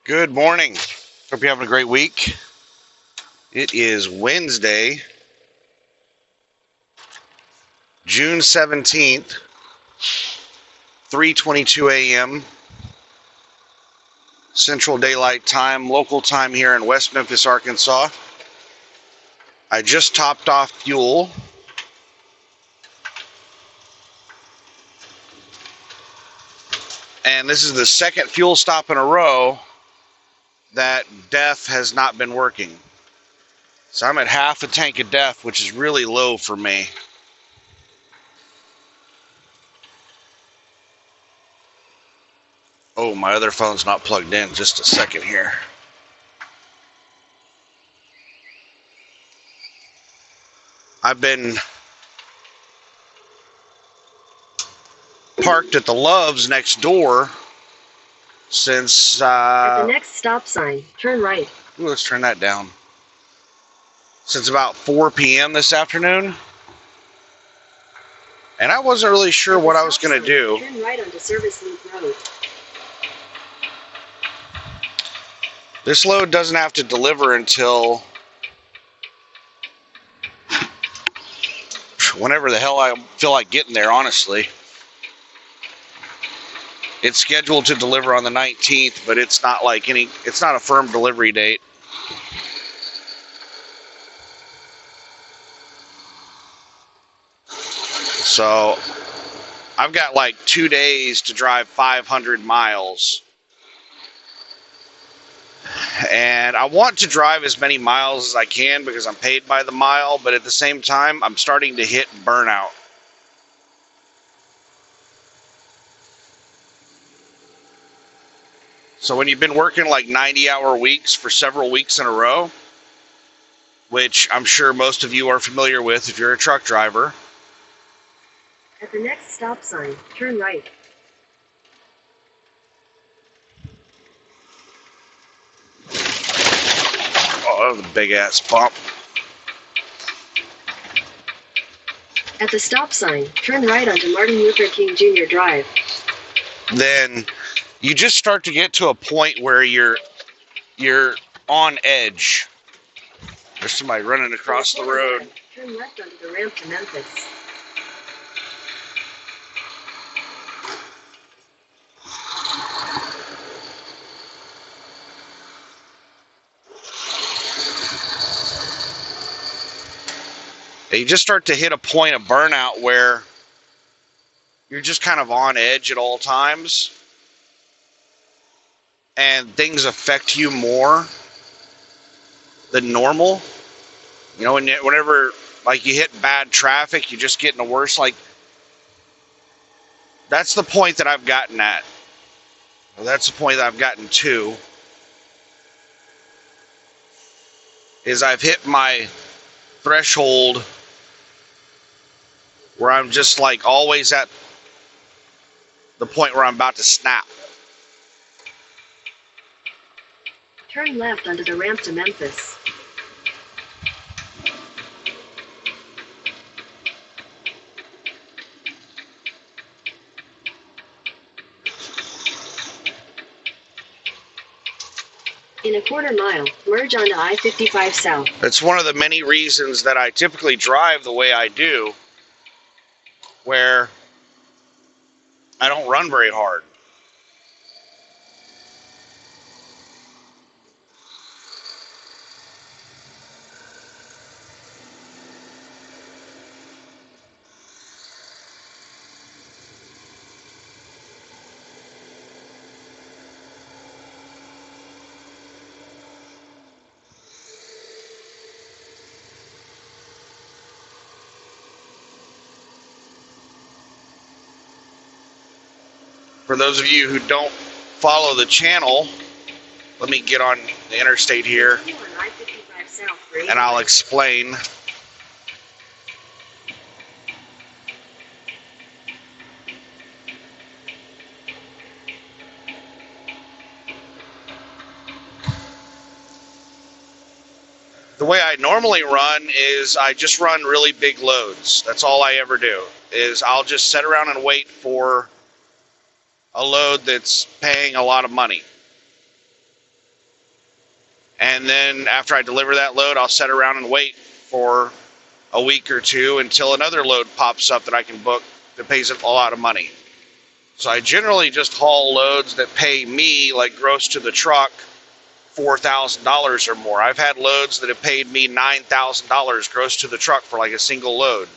Good morning. Hope you're having a great week. It is Wednesday, June 17th, 3:22 a.m. Central Daylight Time, local time here in West Memphis, Arkansas. I just topped off fuel. And this is the second fuel stop in a row that DEF has not been working. So I'm at half a tank of DEF, which is really low for me. Oh, my other phone's not plugged in. Just a second here. I've been parked at the Love's next door since at the next stop sign, turn right. Ooh, let's turn that down. Since about 4 p.m. this afternoon. And I wasn't really sure what I was going to do. Turn right onto Service Loop Road. This load doesn't have to deliver until whenever the hell I feel like getting there, honestly. It's scheduled to deliver on the 19th, but it's not like it's not a firm delivery date. So I've got like 2 days to drive 500 miles. And I want to drive as many miles as I can because I'm paid by the mile, but at the same time, I'm starting to hit burnout. So when you've been working like 90-hour weeks for several weeks in a row, which I'm sure most of you are familiar with if you're a truck driver. At the next stop sign, turn right. Oh, that was a big ass bump. At the stop sign, turn right onto Martin Luther King Jr. Drive. Then you just start to get to a point where you're on edge. There's somebody running across the road. Turn left onto the ramp to Memphis. You just start to hit a point of burnout where you're just kind of on edge at all times. And things affect you more than normal. You know, whenever like you hit bad traffic, you just get in a worse, like, that's the point that I've gotten at. Well, that's the point that I've gotten to. Is I've hit my threshold where I'm just like always at the point where I'm about to snap. Turn left onto the ramp to Memphis. In a quarter mile, merge onto I-55 South. It's one of the many reasons that I typically drive the way I do, where I don't run very hard. For those of you who don't follow the channel, let me get on the interstate here and I'll explain. The way I normally run is I just run really big loads. That's all I ever do, is I'll just sit around and wait for a load that's paying a lot of money. And then after I deliver that load, I'll sit around and wait for a week or two until another load pops up that I can book that pays a lot of money. So I generally just haul loads that pay me, like gross to the truck, $4,000 or more. I've had loads that have paid me $9,000 gross to the truck for like a single load.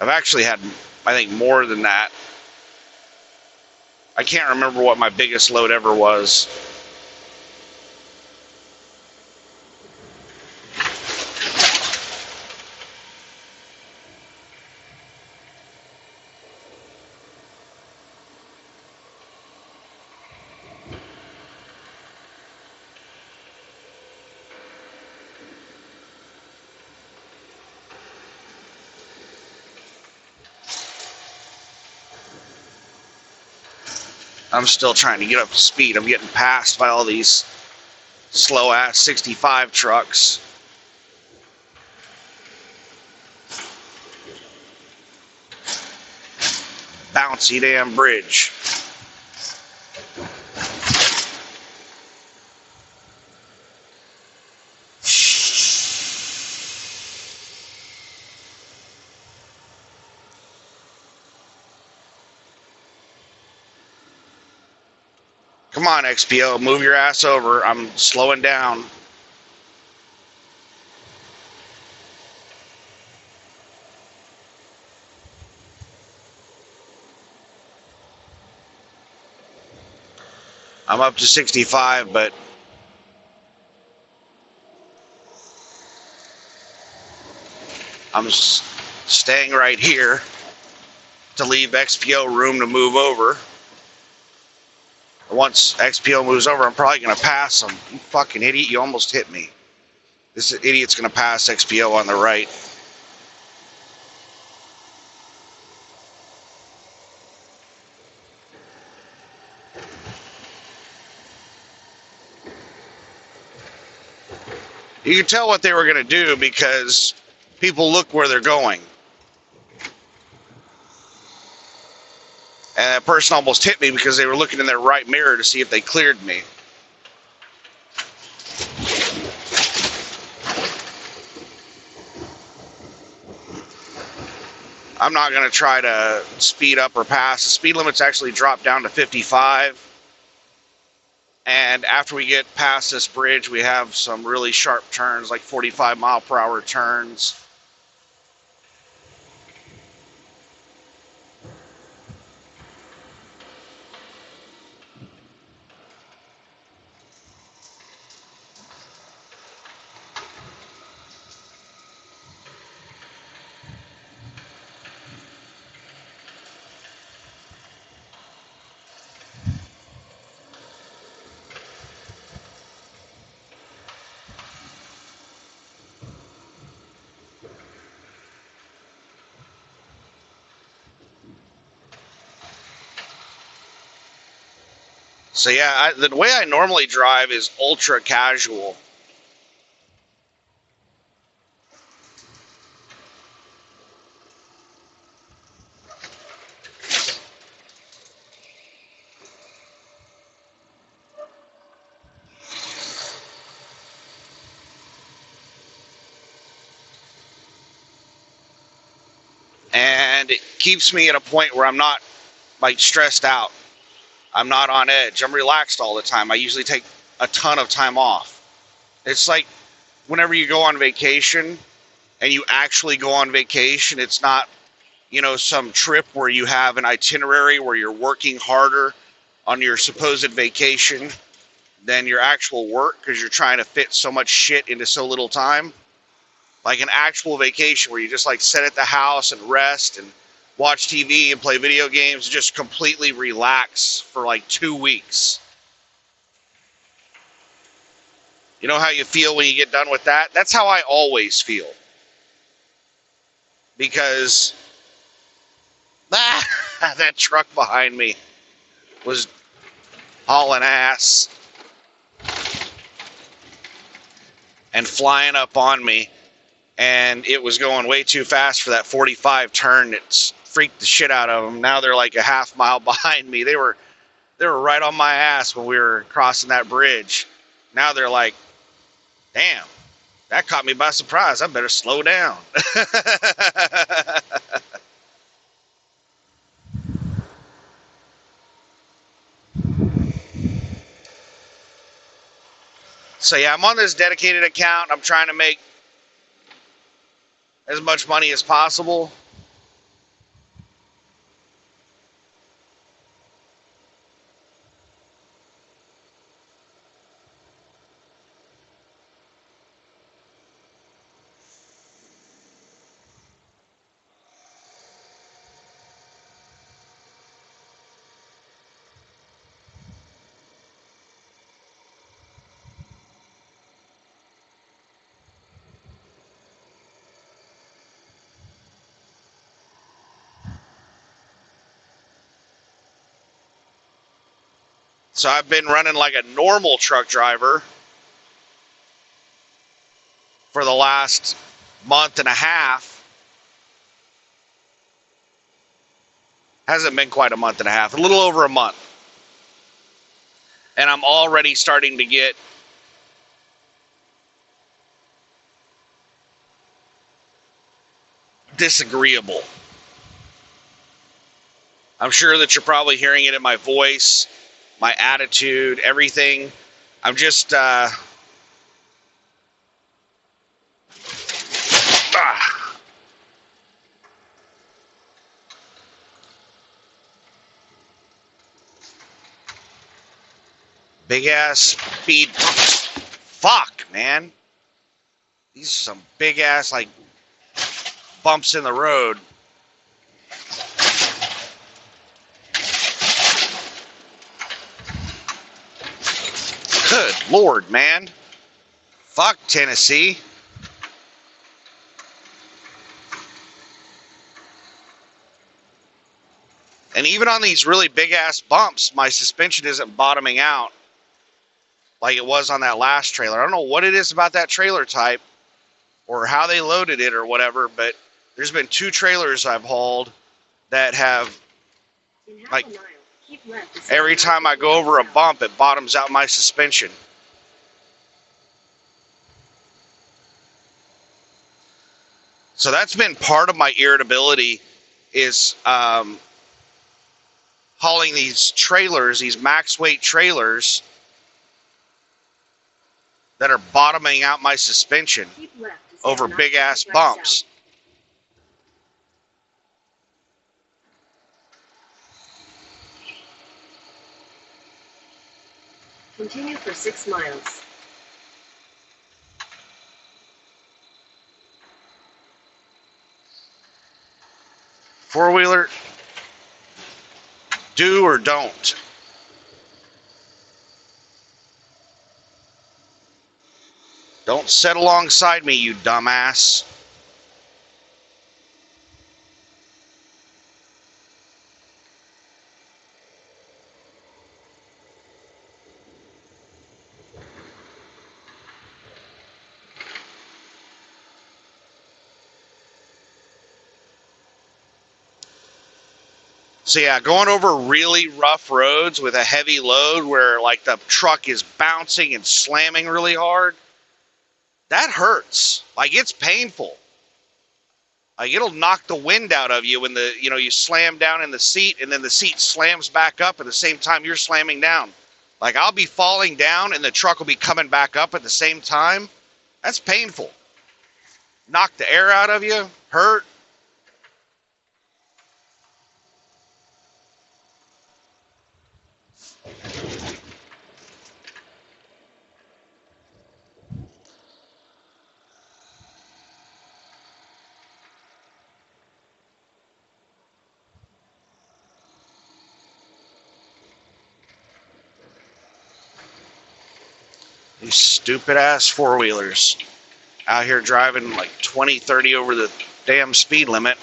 I've actually had, I think, more than that. I can't remember what my biggest load ever was. I'm still trying to get up to speed. I'm getting passed by all these slow-ass 65 trucks. Bouncy damn bridge. Come on, XPO, move your ass over. I'm slowing down. I'm up to 65, but I'm staying right here to leave XPO room to move over. Once XPO moves over, I'm probably going to pass him. You fucking idiot, you almost hit me. This idiot's going to pass XPO on the right. You can tell what they were going to do because people look where they're going. And that person almost hit me because they were looking in their right mirror to see if they cleared me. I'm not going to try to speed up or pass. The speed limit's actually dropped down to 55. And after we get past this bridge, we have some really sharp turns, like 45-mile-per-hour turns. So yeah, the way I normally drive is ultra casual. And it keeps me at a point where I'm not like stressed out. I'm not on edge. I'm relaxed all the time. I usually take a ton of time off. It's like whenever you go on vacation and you actually go on vacation, it's not, you know, some trip where you have an itinerary where you're working harder on your supposed vacation than your actual work because you're trying to fit so much shit into so little time. Like an actual vacation where you just like sit at the house and rest and watch TV and play video games, just completely relax for like 2 weeks. You know how you feel when you get done with that? That's how I always feel. Because that truck behind me was hauling ass and flying up on me, and it was going way too fast for that 45 turn. It's freaked the shit out of them. Now they're like a half mile behind me. They were They were right on my ass when we were crossing that bridge. Now they're like, damn, that caught me by surprise. I better slow down. So yeah, I'm on this dedicated account. I'm trying to make as much money as possible. So I've been running like a normal truck driver for the last month and a half. Hasn't been quite a month and a half, a little over a month. And I'm already starting to get disagreeable. I'm sure that you're probably hearing it in my voice, my attitude, everything. I'm just big ass speed bumps. Fuck, man. These are some big ass like bumps in the road. Good Lord, man. Fuck Tennessee. And even on these really big ass bumps, my suspension isn't bottoming out like it was on that last trailer. I don't know what it is about that trailer type or how they loaded it or whatever, but there's been 2 trailers I've hauled that have, like, every time I go over a bump, it bottoms out my suspension. So that's been part of my irritability is hauling these trailers, these max weight trailers that are bottoming out my suspension over big ass bumps. Continue for 6 miles. Four-wheeler, do or don't. Don't sit alongside me, you dumbass. So yeah, going over really rough roads with a heavy load where like the truck is bouncing and slamming really hard, that hurts. Like it's painful. Like it'll knock the wind out of you when you slam down in the seat and then the seat slams back up at the same time you're slamming down. Like I'll be falling down and the truck will be coming back up at the same time. That's painful. Knock the air out of you, hurt. These stupid ass four-wheelers out here driving like 20, 30 over the damn speed limit.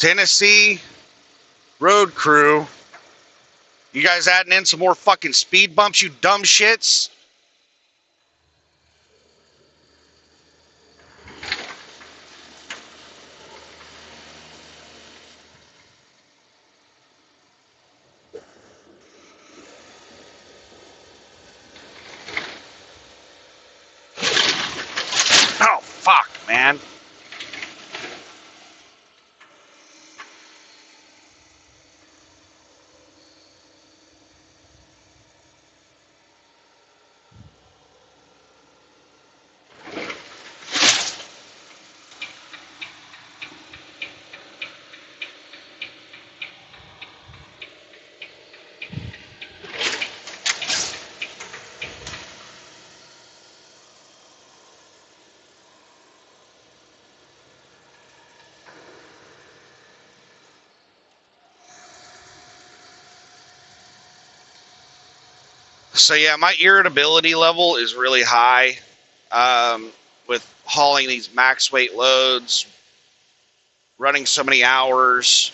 Tennessee road crew. You guys adding in some more fucking speed bumps, you dumb shits? Oh, fuck, man. So yeah, my irritability level is really high with hauling these max weight loads, running so many hours,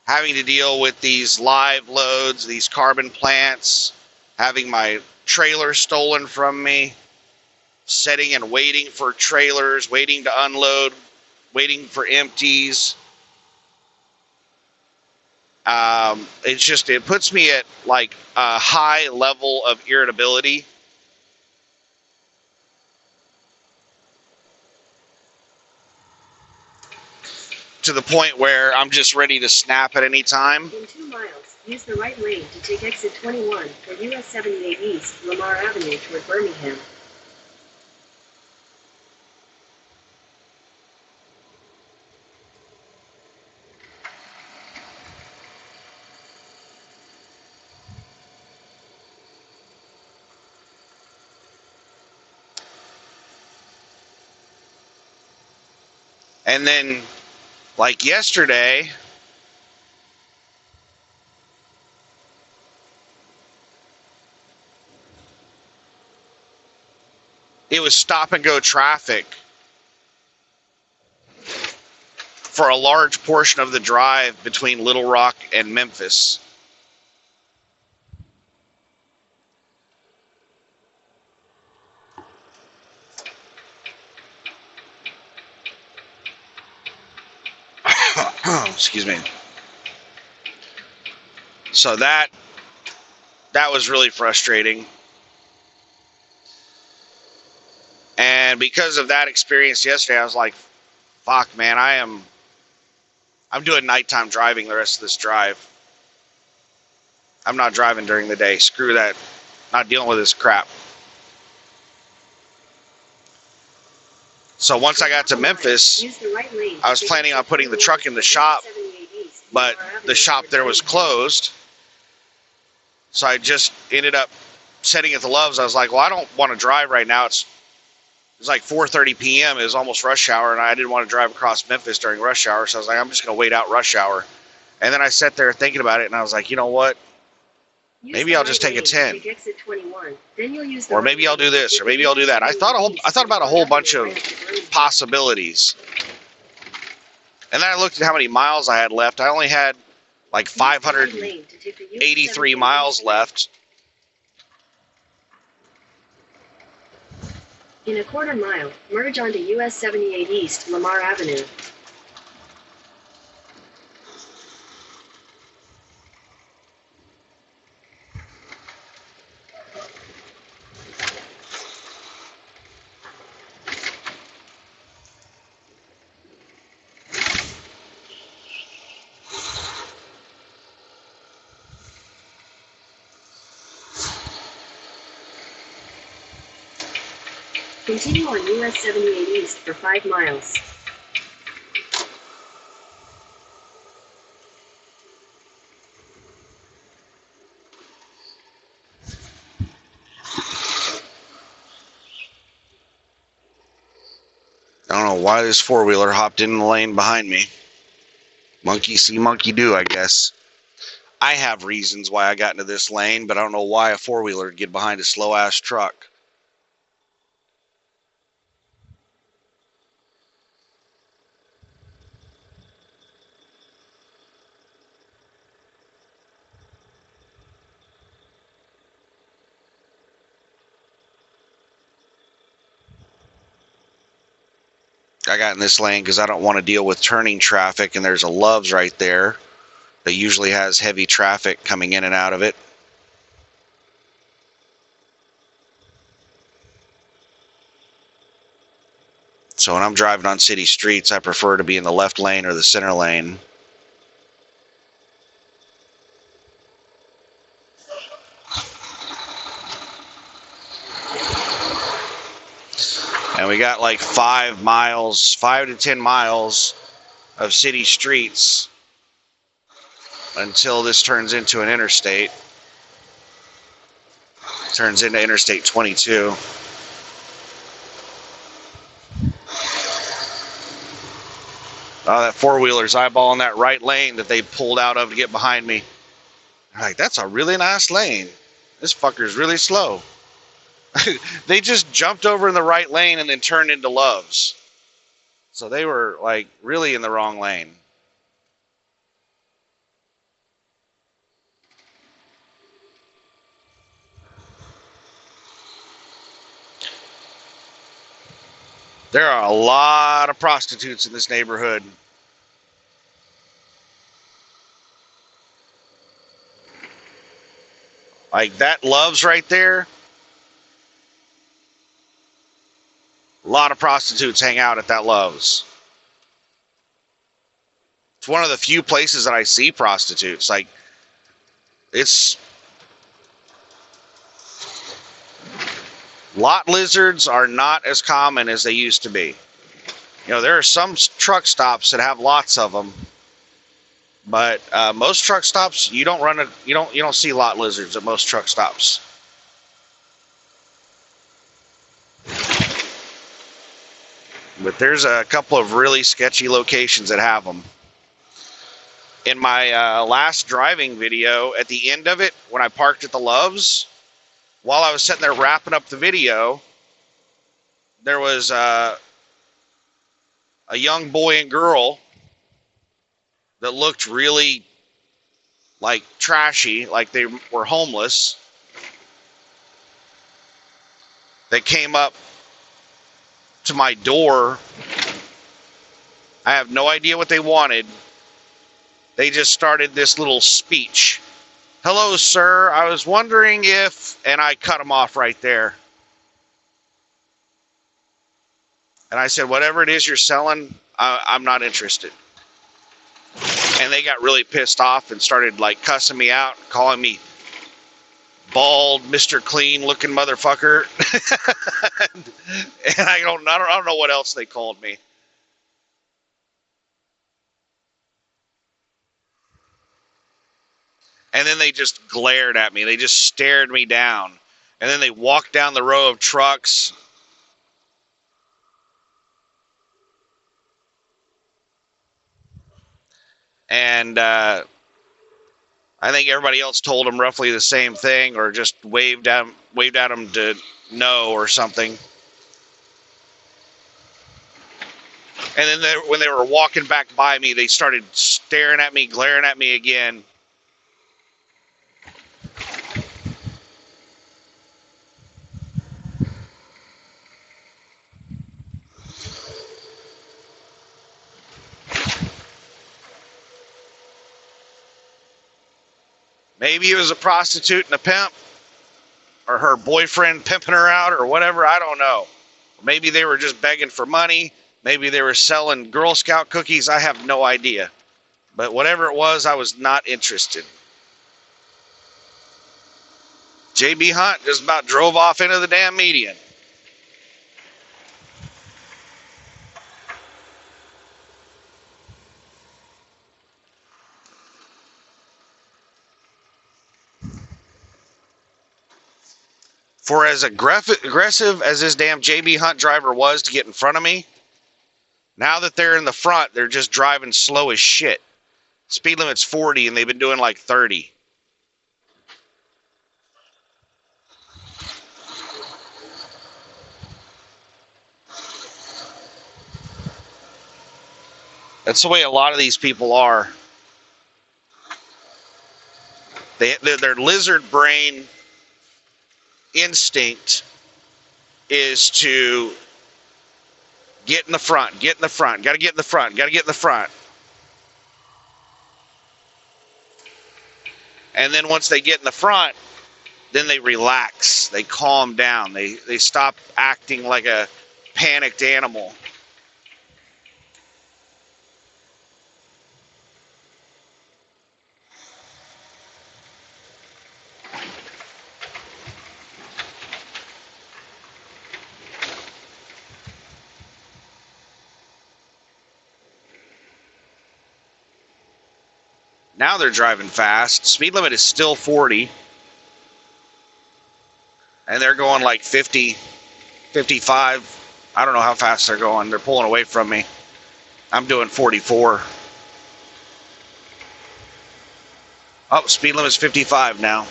having to deal with these live loads, these carbon plants, having my trailer stolen from me, sitting and waiting for trailers, waiting to unload, waiting for empties. It puts me at like a high level of irritability. To the point where I'm just ready to snap at any time. In 2 miles, use the right lane to take exit 21 for US 78 East, Lamar Avenue toward Birmingham. And then, like yesterday, it was stop and go traffic for a large portion of the drive between Little Rock and Memphis. Excuse me. So that was really frustrating. And because of that experience yesterday, I was like, fuck, man, I'm doing nighttime driving the rest of this drive. I'm not driving during the day. Screw that. Not dealing with this crap. So once I got to Memphis, I was planning on putting the truck in the shop, but the shop there was closed. So I just ended up sitting at the Loves. I was like, well, I don't want to drive right now. It's like 4:30 p.m. It was almost rush hour, and I didn't want to drive across Memphis during rush hour. So I was like, I'm just going to wait out rush hour. And then I sat there thinking about it, and I was like, you know what? Maybe I'll just take a 10. Or maybe I'll do this, or maybe I'll do that. I thought about a whole bunch of possibilities. And then I looked at how many miles I had left. I only had like 583 miles left. In a quarter mile, merge onto US 78 East, Lamar Avenue. Continue on US 78 East for 5 miles. I don't know why this four-wheeler hopped in the lane behind me. Monkey see, monkey do, I guess. I have reasons why I got into this lane, but I don't know why a four-wheeler would get behind a slow-ass truck. I got in this lane because I don't want to deal with turning traffic, and there's a Love's right there that usually has heavy traffic coming in and out of it. So when I'm driving on city streets, I prefer to be in the left lane or the center lane. And we got like 5 to 10 miles of city streets until this turns into an interstate. Turns into Interstate 22. Oh, that four-wheeler's eyeballing that right lane that they pulled out of to get behind me. I'm like, that's a really nice lane. This fucker's really slow. They just jumped over in the right lane and then turned into Love's. So they were like really in the wrong lane. There are a lot of prostitutes in this neighborhood. Like that Love's right there. A lot of prostitutes hang out at that Love's. It's one of the few places that I see prostitutes. Like, it's... Lot lizards are not as common as they used to be. You know, there are some truck stops that have lots of them, but most truck stops you don't see lot lizards at most truck stops. But there's a couple of really sketchy locations that have them. In my last driving video, at the end of it, when I parked at the Love's, while I was sitting there wrapping up the video, there was a young boy and girl that looked really like trashy, like they were homeless, that came up to my door. I have no idea what they wanted. They just started this little speech. Hello, sir. I was wondering if... And I cut them off right there. And I said, whatever it is you're selling, I'm not interested. And they got really pissed off and started like cussing me out, calling me bald, Mr. Clean looking motherfucker. And I don't know what else they called me. And then they just glared at me. They just stared me down. And then they walked down the row of trucks. And I think everybody else told them roughly the same thing, or just waved at them to no or something. And then when they were walking back by me, they started staring at me, glaring at me again. Maybe it was a prostitute and a pimp, or her boyfriend pimping her out, or whatever. I don't know. Maybe they were just begging for money. Maybe they were selling Girl Scout cookies. I have no idea. But whatever it was, I was not interested. JB Hunt just about drove off into the damn median. For as aggressive as this damn JB Hunt driver was to get in front of me, now that they're in the front, they're just driving slow as shit. Speed limit's 40 and they've been doing like 30. That's the way a lot of these people are. Their lizard brain instinct is to Get in the front. Get in the front. Got to get in the front. Got to get in the front. And then once they get in the front, then they relax. They calm down. They stop acting like a panicked animal. Now they're driving fast. Speed limit is still 40. And they're going like 50, 55. I don't know how fast they're going. They're pulling away from me. I'm doing 44. Oh, speed limit is 55 now.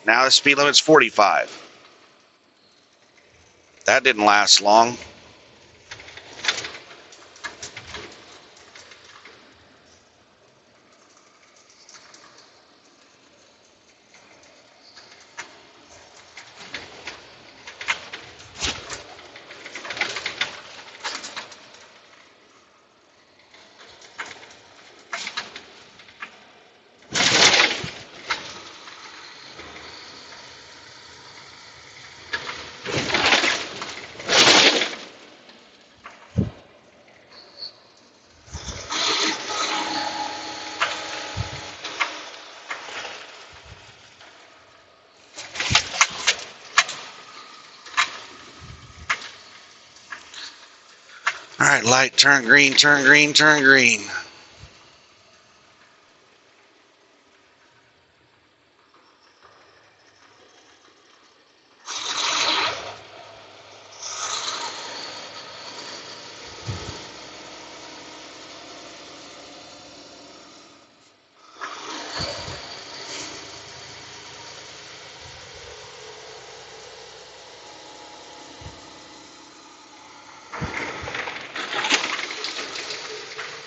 Now the speed limit's 45. That didn't last long. All right, light, turn green, turn green, turn green.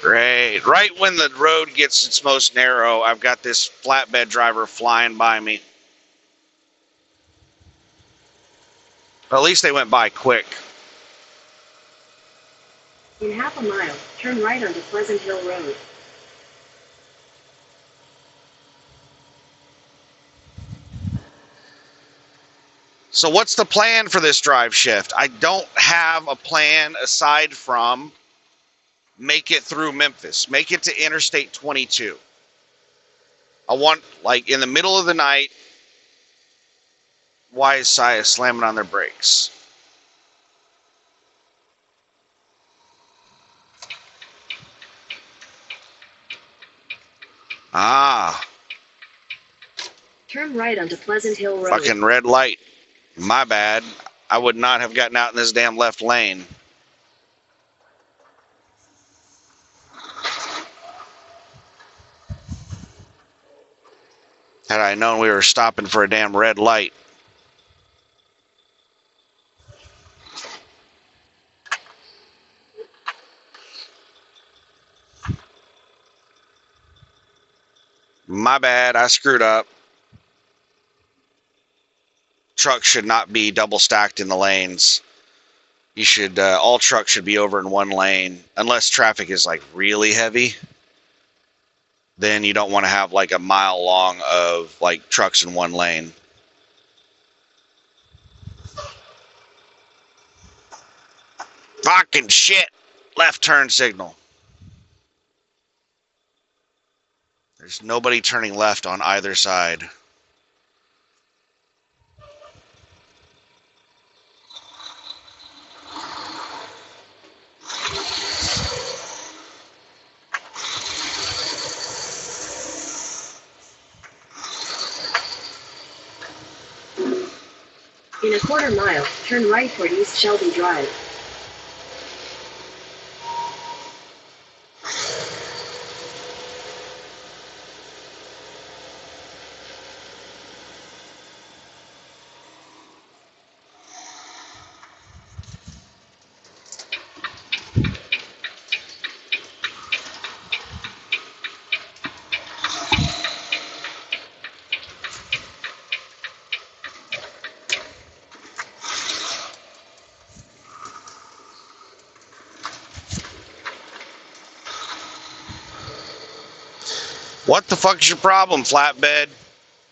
Great. Right when the road gets its most narrow, I've got this flatbed driver flying by me. But at least they went by quick. In half a mile, turn right onto Pleasant Hill Road. So what's the plan for this drive shift? I don't have a plan aside from make it through Memphis. Make it to Interstate 22. I want, like, in the middle of the night, why is Saya slamming on their brakes? Ah. Turn right onto Pleasant Hill Road. Fucking red light. My bad. I would not have gotten out in this damn left lane. Had I known we were stopping for a damn red light. My bad, I screwed up. Trucks should not be double stacked in the lanes. You should, all trucks should be over in one lane, unless traffic is like really heavy. Then you don't want to have like a mile long of like trucks in one lane. Fucking shit. Left turn signal. There's nobody turning left on either side. In a quarter mile, turn right toward East Shelby Drive. What the fuck is your problem, flatbed?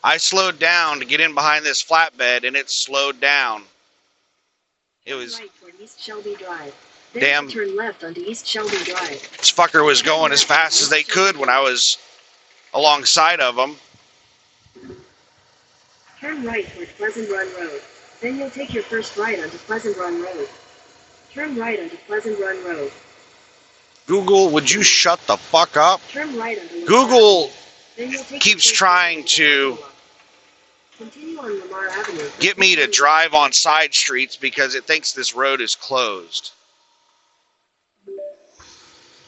I slowed down to get in behind this flatbed, and it slowed down. It was... Right toward East Shelby Drive. Then Damn. turn left onto East Shelby Drive. This fucker was going as fast as they could when I was alongside of them. Turn right toward Pleasant Run Road. Then you'll take your first right onto Pleasant Run Road. Turn right onto Pleasant Run Road. Google, would you shut the fuck up? Turn right onto Google Then you'll take keeps your first trying right to continue on Lamar Avenue. get me to drive on side streets because it thinks this road is closed.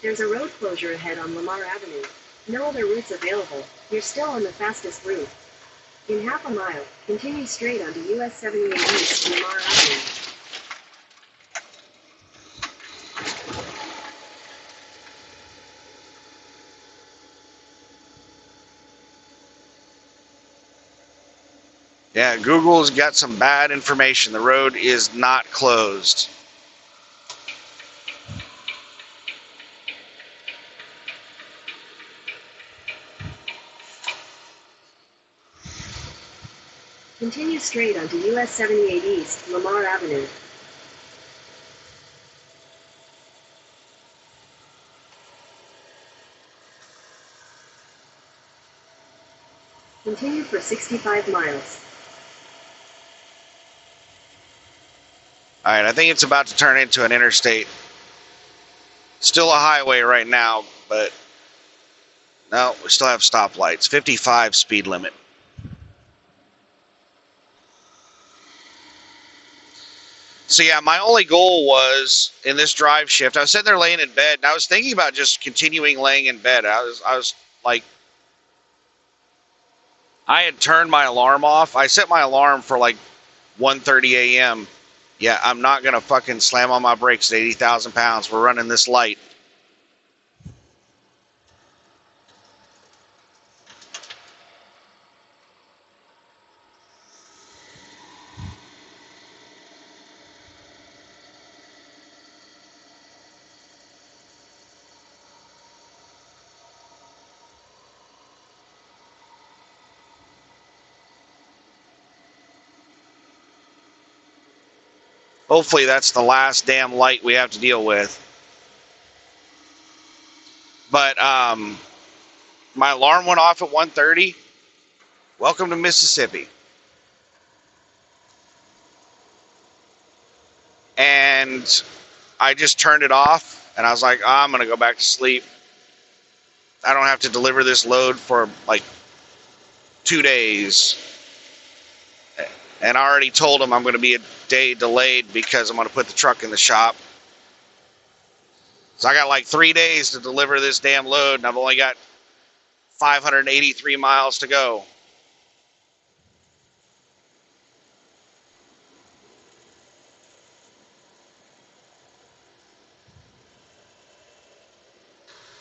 There's a road closure ahead on Lamar Avenue. No other routes available. You're still on the fastest route. In half a mile, continue straight onto US 78 East Lamar Avenue. Yeah, Google's got some bad information. The road is not closed. Continue straight onto US 78 East Lamar Avenue. Continue for 65 miles. All right, I think it's about to turn into an interstate. Still a highway right now, but no, we still have stoplights. 55 speed limit. So yeah, my only goal was in this drive shift, I was sitting there laying in bed, and I was thinking about just continuing laying in bed. I was like, I had turned my alarm off. I set my alarm for like 1:30 a.m. Yeah, I'm not going to fucking slam on my brakes at 80,000 pounds. We're running this light. Hopefully that's the last damn light we have to deal with. But my alarm went off at 1:30. Welcome to Mississippi. And I just turned it off, and I was like, I'm going to go back to sleep. I don't have to deliver this load for like 2 days. And I already told them I'm going to be a day delayed because I'm going to put the truck in the shop. So I got like 3 days to deliver this damn load, and I've only got 583 miles to go.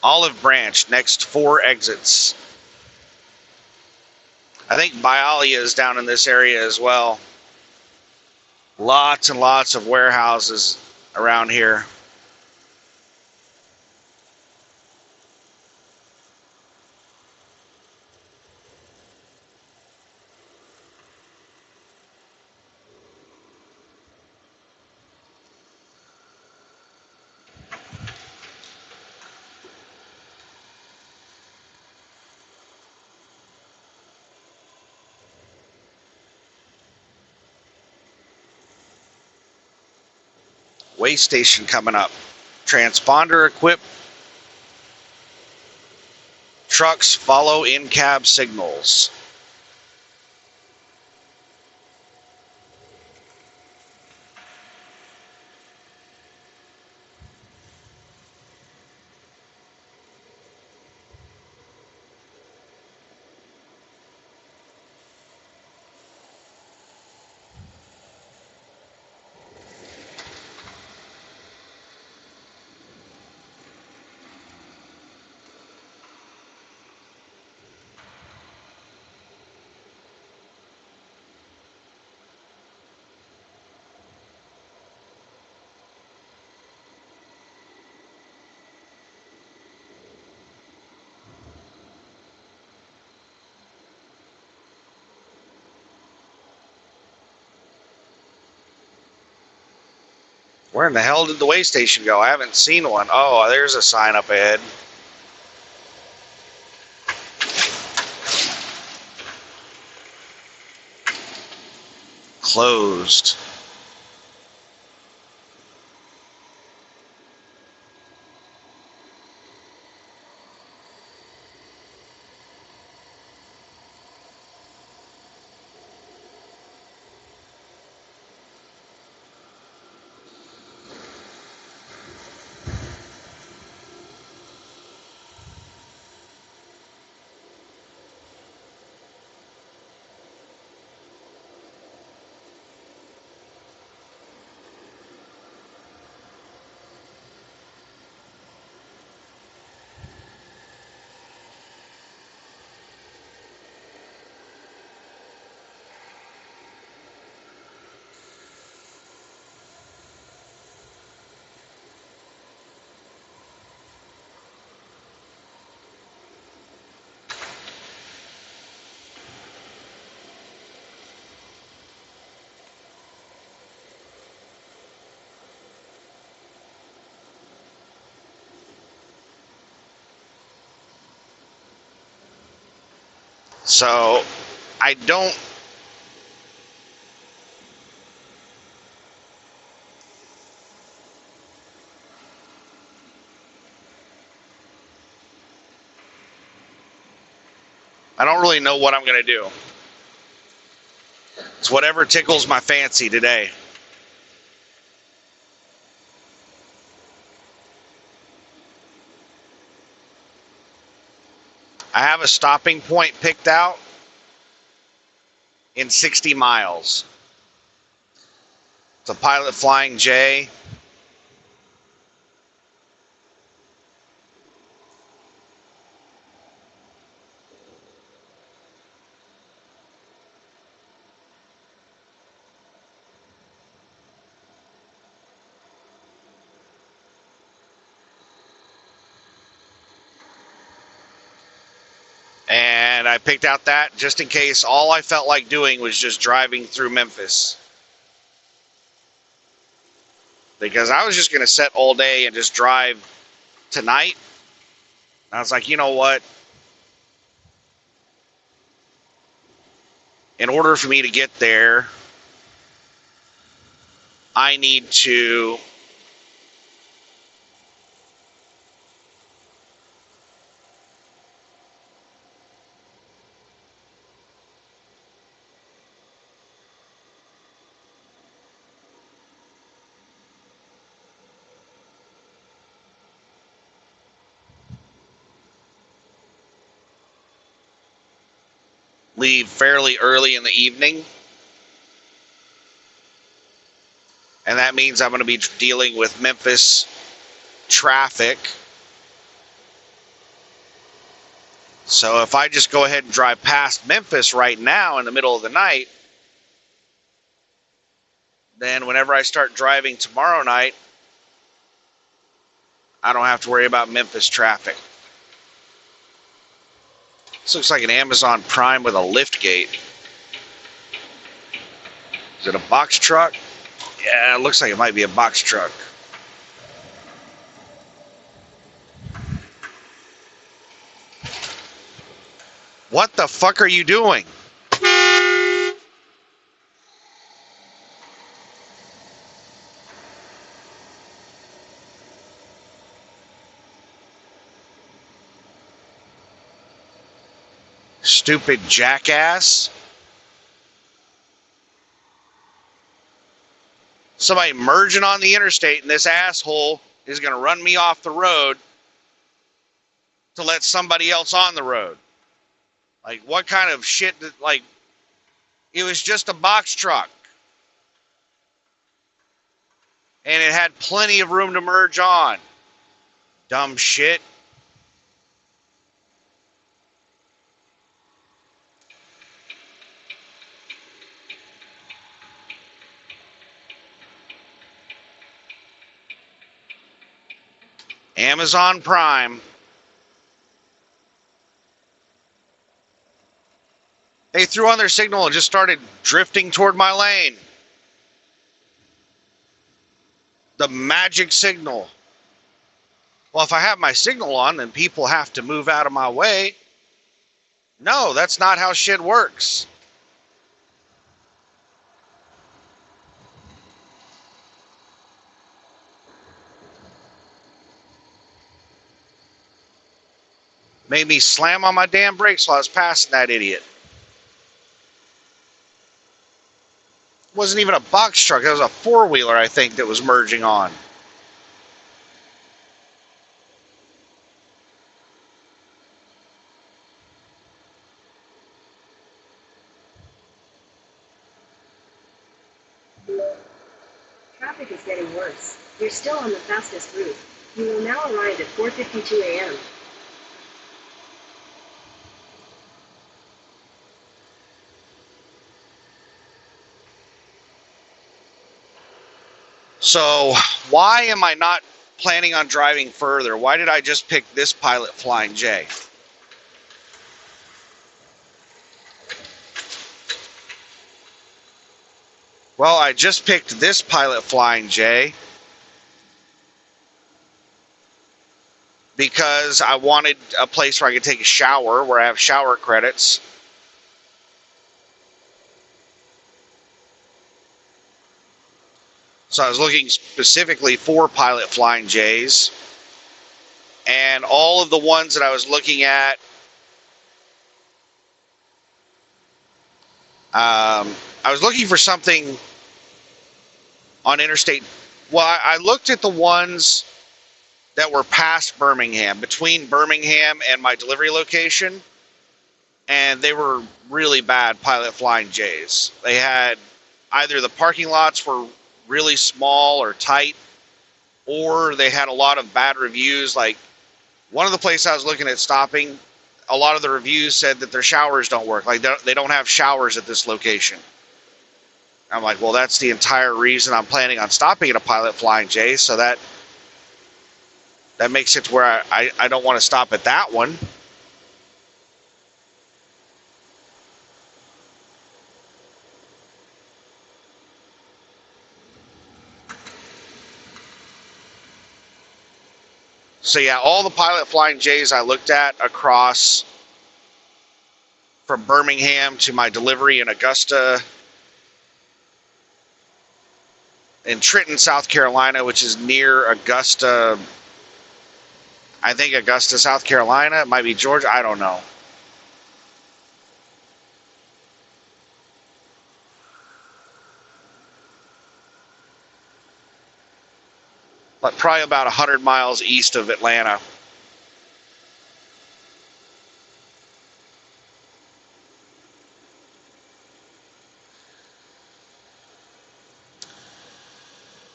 Olive Branch, next 4 exits. I think Bialia is down in this area as well. Lots and lots of warehouses around here. Way station coming up. Transponder equipped. Trucks follow in-cab signals. Where in the hell did the way station go? I haven't seen one. Oh, there's a sign up ahead. Closed. So, I don't. I don't really know what I'm going to do. It's whatever tickles my fancy today. I have a stopping point picked out in 60 miles. It's a Pilot Flying J. And I picked out that just in case all I felt like doing was just driving through Memphis. Because I was just going to set all day and just drive tonight. I was like, you know what? In order for me to get there, I need to leave fairly early in the evening. And that means I'm going to be dealing with Memphis traffic. So if I just go ahead and drive past Memphis right now in the middle of the night, then whenever I start driving tomorrow night, I don't have to worry about Memphis traffic. This looks like an Amazon Prime with a lift gate. Is it a box truck? Yeah, it looks like it might be a box truck. What the fuck are you doing? Stupid jackass. Somebody merging on the interstate and this asshole is going to run me off the road to let somebody else on the road. Like, what kind of shit, like, it was just a box truck. And it had plenty of room to merge on. Dumb shit. Amazon Prime. They threw on their signal and just started drifting toward my lane. The magic signal. Well, if I have my signal on, then people have to move out of my way. No, that's not how shit works. Made me slam on my damn brakes while I was passing that idiot. It wasn't even a box truck. It was a four-wheeler, I think, that was merging on. Traffic is getting worse. You're still on the fastest route. You will now arrive at 4:52 a.m. So, why am I not planning on driving further? Why did I just pick this Pilot Flying J? Well, I just picked this Pilot Flying J because I wanted a place where I could take a shower, where I have shower credits. So I was looking specifically for Pilot Flying J's, and all of the ones that I was looking at, I was looking for something on interstate. Well, I looked at the ones that were past Birmingham, between Birmingham and my delivery location, and they were really bad Pilot Flying J's. They had either the parking lots were really small or tight, or they had a lot of bad reviews. Like one of the places I was looking at stopping, a lot of the reviews said that their showers don't work. Like they don't have showers at this location. I'm like, well, that's the entire reason I'm planning on stopping at a Pilot Flying J, so that makes it to where I don't want to stop at that one. So yeah, all the Pilot Flying J's I looked at across from Birmingham to my delivery in Augusta, in Trenton, South Carolina, which is near Augusta. I think Augusta, South Carolina. It might be Georgia. I don't know. But probably about 100 miles east of Atlanta.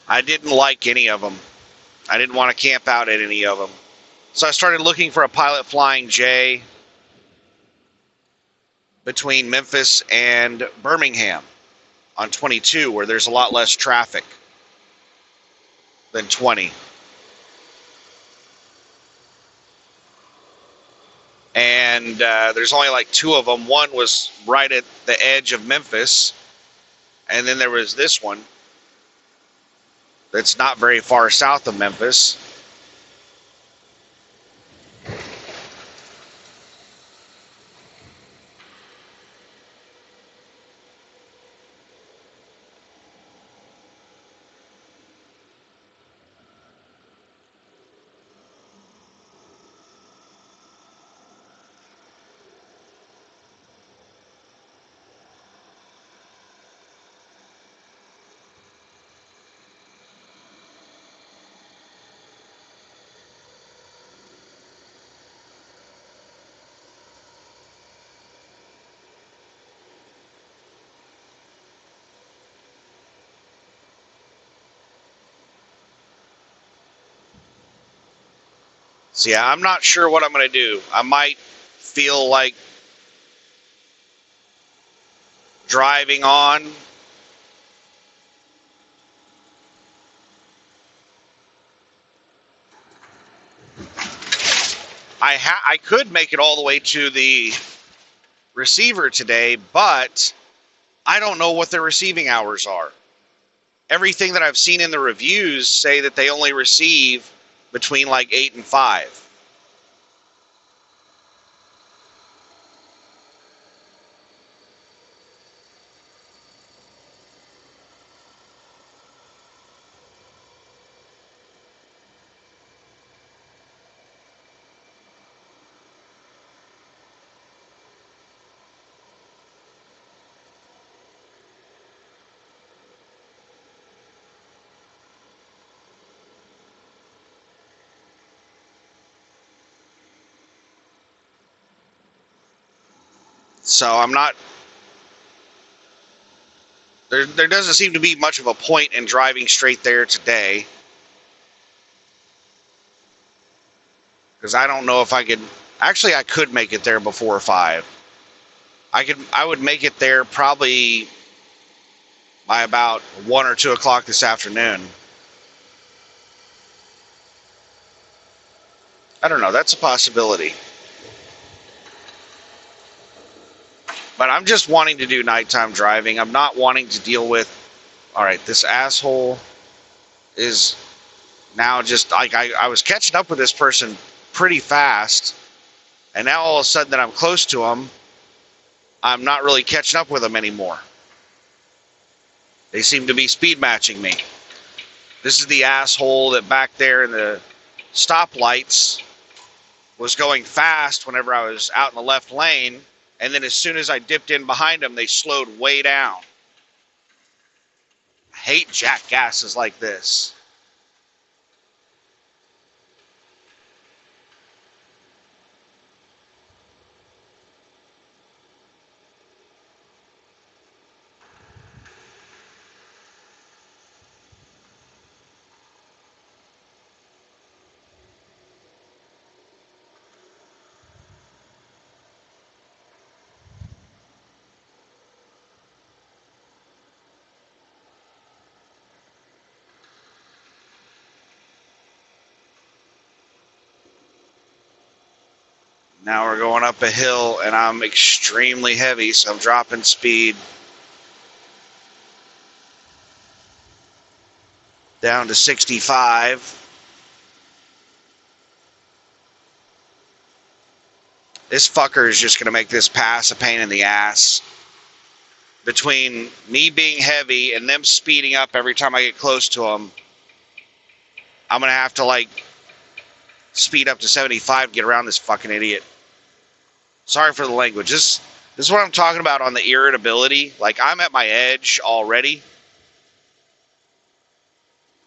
I didn't like any of them. I didn't want to camp out at any of them. So I started looking for a Pilot Flying J between Memphis and Birmingham on 22, where there's a lot less traffic than 20. And there's only like two of them. One was right at the edge of Memphis, and then there was this one that's not very far south of Memphis. So yeah, I'm not sure what I'm going to do. I might feel like driving on. I could make it all the way to the receiver today, but I don't know what the receiving hours are. everything that I've seen in the reviews say that they only receive between like 8 and 5. So I'm not. There doesn't seem to be much of a point in driving straight there today, because I don't know if I could. Actually, I could make it there before 5. I would make it there probably by about 1 or 2 o'clock this afternoon. I don't know. That's a possibility. But I'm just wanting to do nighttime driving. I'm not wanting to deal with, all right, this asshole is now just like, I was catching up with this person pretty fast. And now all of a sudden that I'm close to him, I'm not really catching up with them anymore. They seem to be speed matching me. This is the asshole that back there in the stoplights was going fast whenever I was out in the left lane. And then as soon as I dipped in behind them, they slowed way down. I hate jackasses like this. Now we're going up a hill, and I'm extremely heavy, so I'm dropping speed down to 65. This fucker is just going to make this pass a pain in the ass. Between me being heavy and them speeding up every time I get close to them, I'm going to have to, like, speed up to 75 to get around this fucking idiot. Sorry for the language. This is what I'm talking about on the irritability. Like, I'm at my edge already.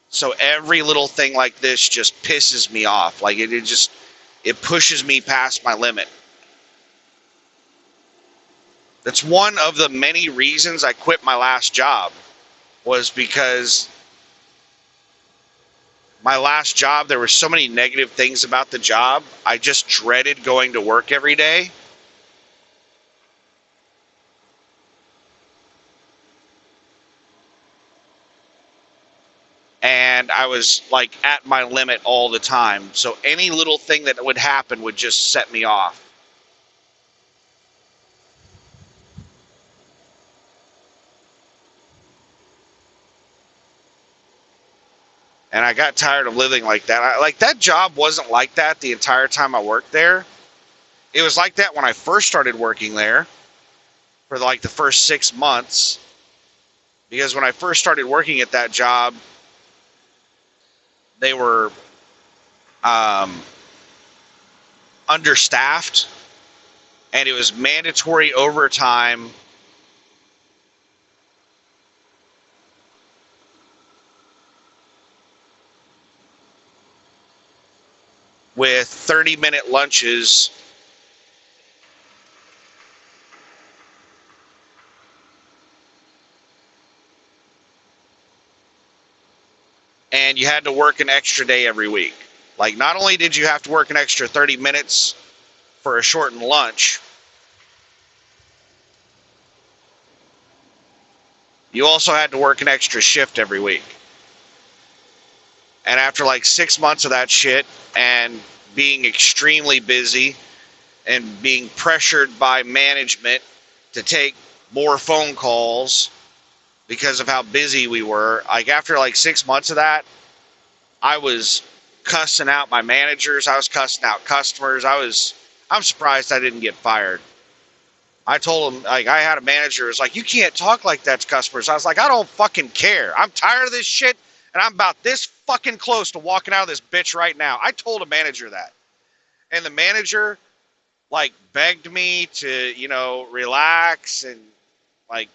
So every little thing like this just pisses me off. Like, it pushes me past my limit. That's one of the many reasons I quit my last job, was because my last job, there were so many negative things about the job. I just dreaded going to work every day. And I was like at my limit all the time. So any little thing that would happen would just set me off. And I got tired of living like that. Like, that job wasn't like that the entire time I worked there. It was like that when I first started working there for like the first 6 months. Because when I first started working at that job, they were understaffed, and it was mandatory overtime. With 30-minute lunches. And you had to work an extra day every week. Like, not only did you have to work an extra 30 minutes for a shortened lunch, you also had to work an extra shift every week. And after like 6 months of that shit, and being extremely busy and being pressured by management to take more phone calls because of how busy we were. Like after like 6 months of that, I was cussing out my managers. I was cussing out customers. I'm surprised I didn't get fired. I told him, like, I had a manager who was like, you can't talk like that to customers. I was like, I don't fucking care. I'm tired of this shit, and I'm about this fucking close to walking out of this bitch right now. I told a manager that. And the manager, like, begged me to, relax and, like,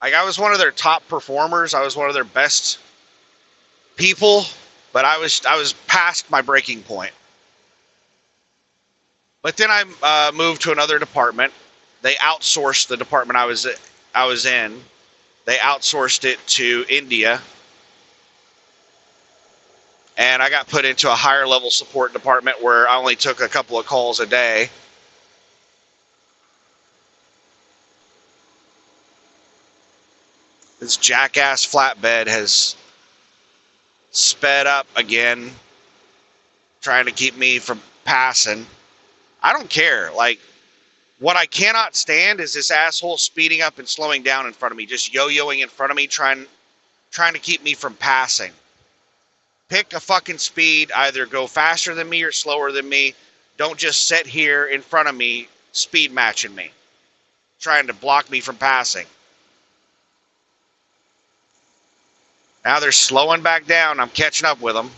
I was one of their top performers. I was one of their best people, but I was past my breaking point. But then I moved to another department. They outsourced the department I was in. They outsourced it to India, and I got put into a higher level support department where I only took a couple of calls a day. This jackass flatbed has sped up again, trying to keep me from passing. I don't care. Like, what I cannot stand is this asshole speeding up and slowing down in front of me, just yo-yoing in front of me, trying to keep me from passing. Pick a fucking speed, either go faster than me or slower than me. Don't just sit here in front of me, speed matching me, trying to block me from passing. Now they're slowing back down. I'm catching up with them.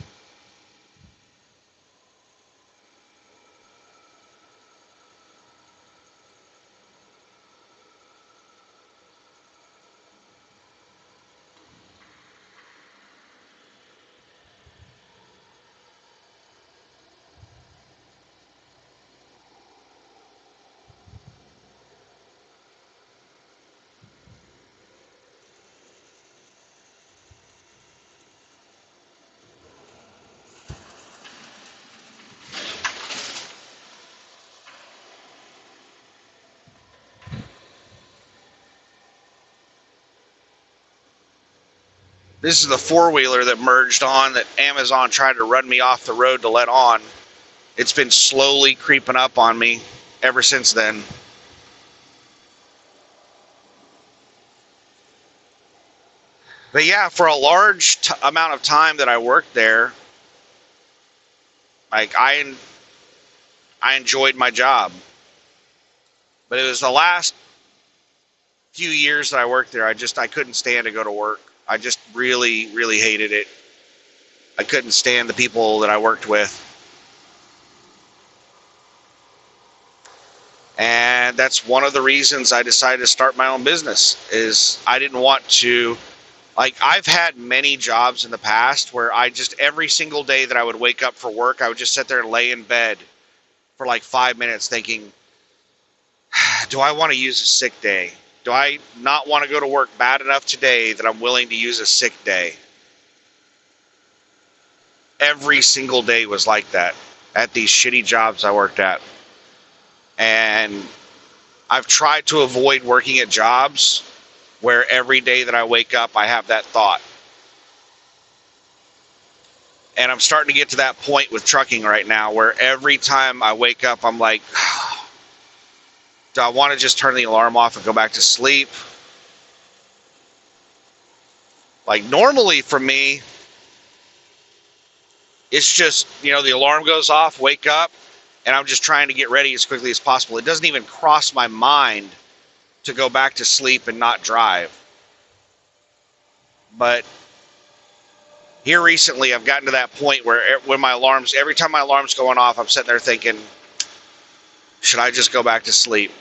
This is the four-wheeler that merged on that Amazon tried to run me off the road to let on. It's been slowly creeping up on me ever since then. But yeah, for a large amount of time that I worked there, like I enjoyed my job. But it was the last few years that I worked there, I couldn't stand to go to work. I just really, really hated it. I couldn't stand the people that I worked with. And that's one of the reasons I decided to start my own business, is I didn't want to, like, I've had many jobs in the past where I just, every single day that I would wake up for work, I would just sit there and lay in bed for like 5 minutes thinking, do I want to use a sick day? Do I not want to go to work bad enough today that I'm willing to use a sick day? Every single day was like that at these shitty jobs I worked at. And I've tried to avoid working at jobs where every day that I wake up, I have that thought. And I'm starting to get to that point with trucking right now where every time I wake up, I'm like, do I want to just turn the alarm off and go back to sleep? Like, normally for me, it's just, the alarm goes off, wake up, and I'm just trying to get ready as quickly as possible. It doesn't even cross my mind to go back to sleep and not drive. But here recently, I've gotten to that point where every time my alarm's going off, I'm sitting there thinking, should I just go back to sleep?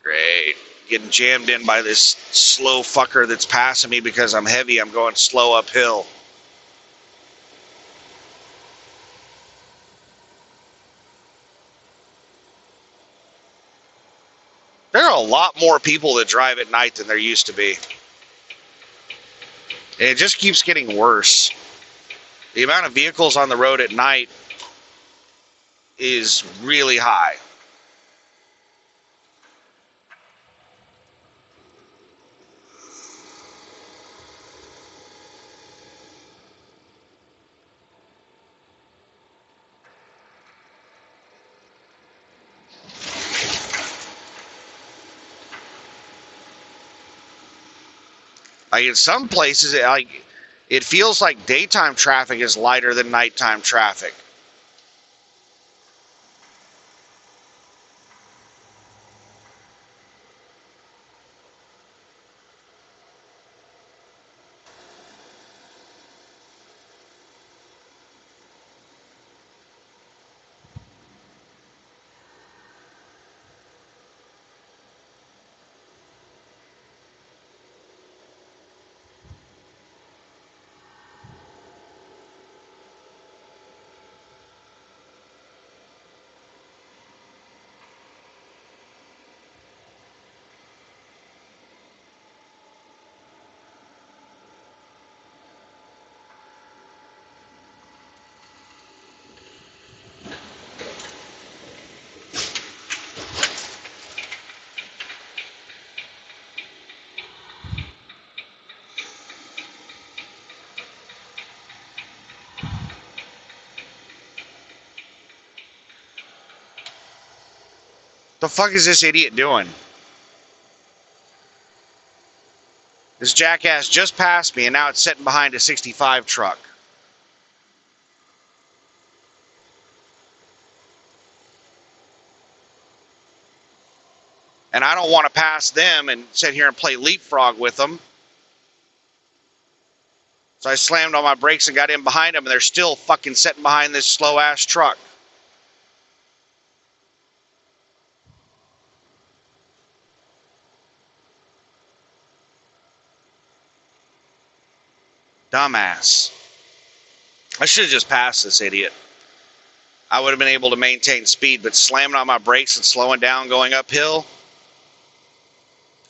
Great. Getting jammed in by this slow fucker that's passing me because I'm heavy. I'm going slow uphill. There are a lot more people that drive at night than there used to be. And it just keeps getting worse. The amount of vehicles on the road at night is really high. Like in some places, it feels like daytime traffic is lighter than nighttime traffic. The fuck is this idiot doing? This jackass just passed me and now it's sitting behind a 65 truck. And I don't want to pass them and sit here and play leapfrog with them. So I slammed on my brakes and got in behind them, and they're still fucking sitting behind this slow-ass truck. Dumbass. I should have just passed this idiot. I would have been able to maintain speed, but slamming on my brakes and slowing down going uphill,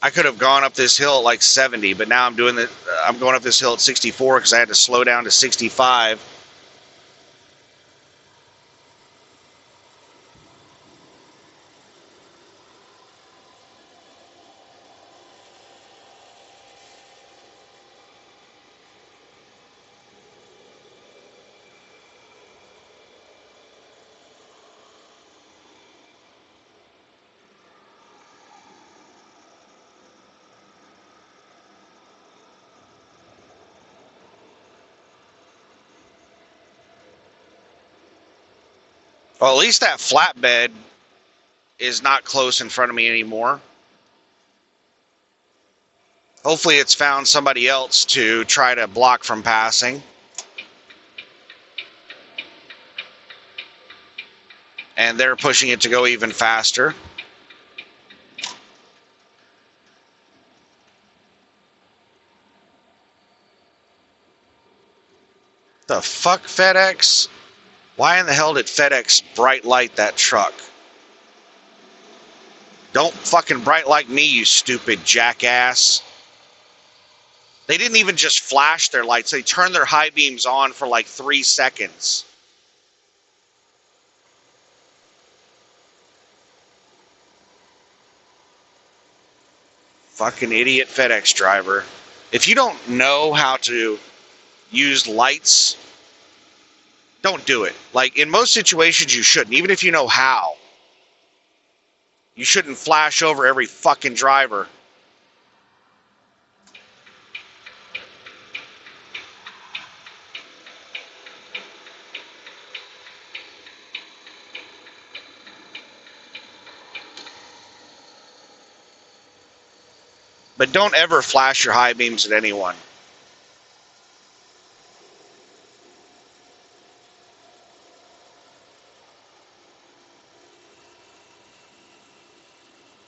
I could have gone up this hill at like 70, but now I'm going up this hill at 64 because I had to slow down to 65. Well, at least that flatbed is not close in front of me anymore. Hopefully it's found somebody else to try to block from passing. And they're pushing it to go even faster. The fuck, FedEx? Why in the hell did FedEx bright light that truck? Don't fucking bright light me, you stupid jackass. They didn't even just flash their lights. They turned their high beams on for like 3 seconds. Fucking idiot FedEx driver. If you don't know how to use lights, don't do it. Like, in most situations, you shouldn't. Even if you know how. You shouldn't flash over every fucking driver. But don't ever flash your high beams at anyone.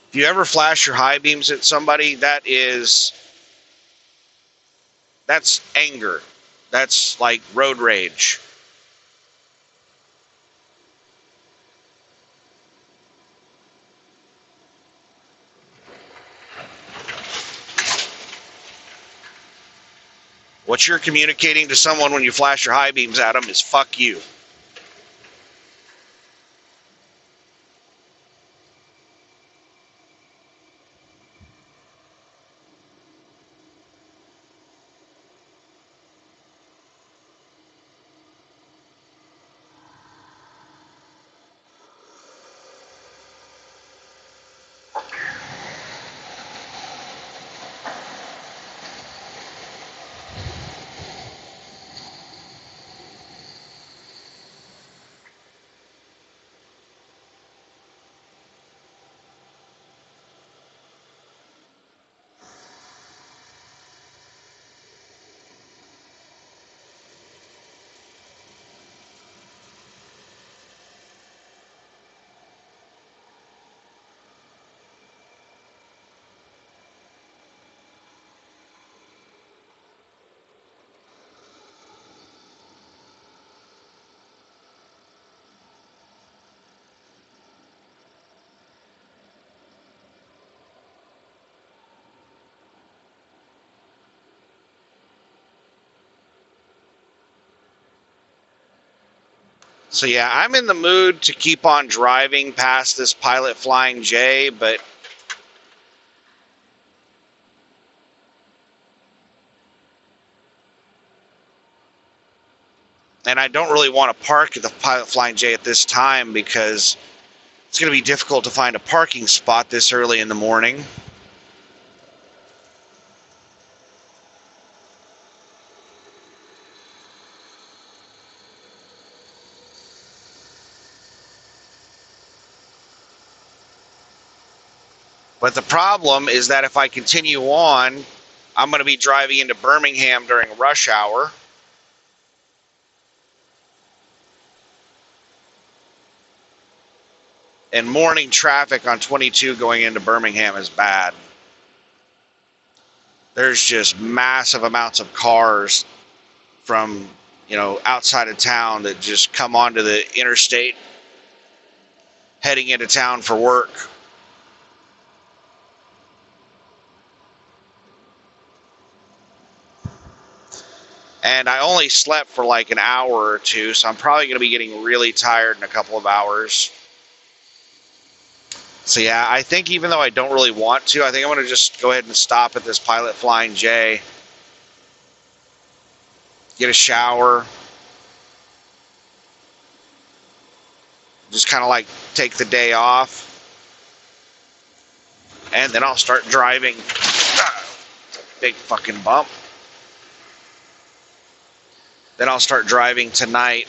If you ever flash your high beams at somebody, that's anger. That's like road rage. What you're communicating to someone when you flash your high beams at them is fuck you. So yeah, I'm in the mood to keep on driving past this Pilot Flying J, but and I don't really want to park at the Pilot Flying J at this time because it's going to be difficult to find a parking spot this early in the morning. But the problem is that if I continue on, I'm going to be driving into Birmingham during rush hour. And morning traffic on 22 going into Birmingham is bad. There's just massive amounts of cars from, outside of town that just come onto the interstate heading into town for work. And I only slept for like an hour or two, so I'm probably going to be getting really tired in a couple of hours. So yeah, I think even though I don't really want to, I think I'm going to just go ahead and stop at this Pilot Flying J, get a shower, just kind of like take the day off, and then I'll start driving. Big fucking bump. Then I'll start driving tonight.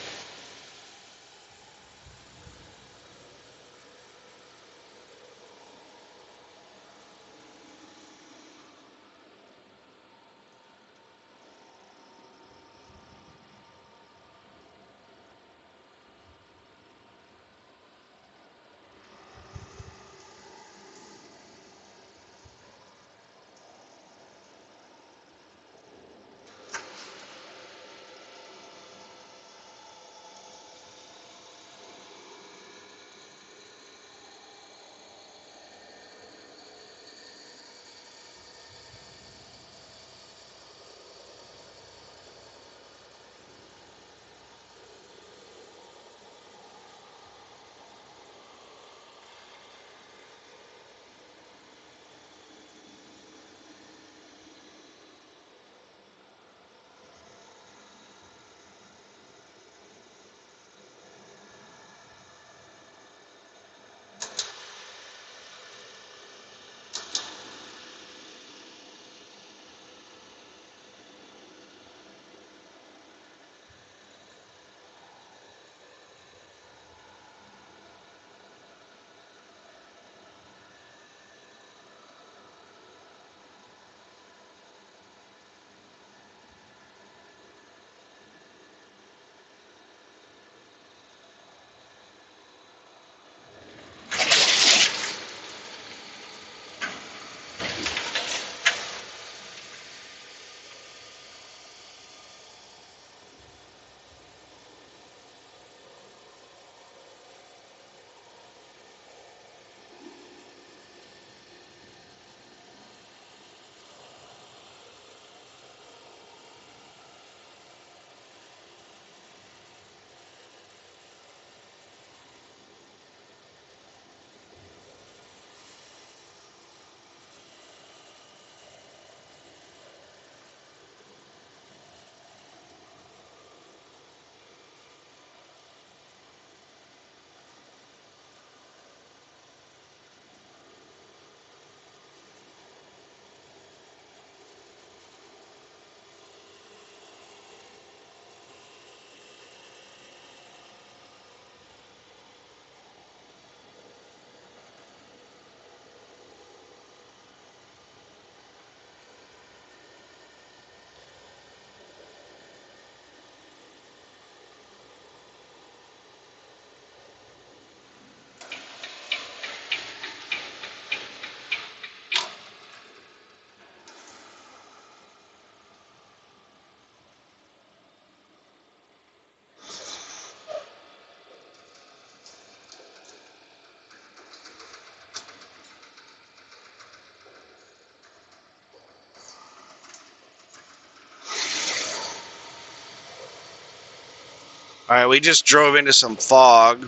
Alright, we just drove into some fog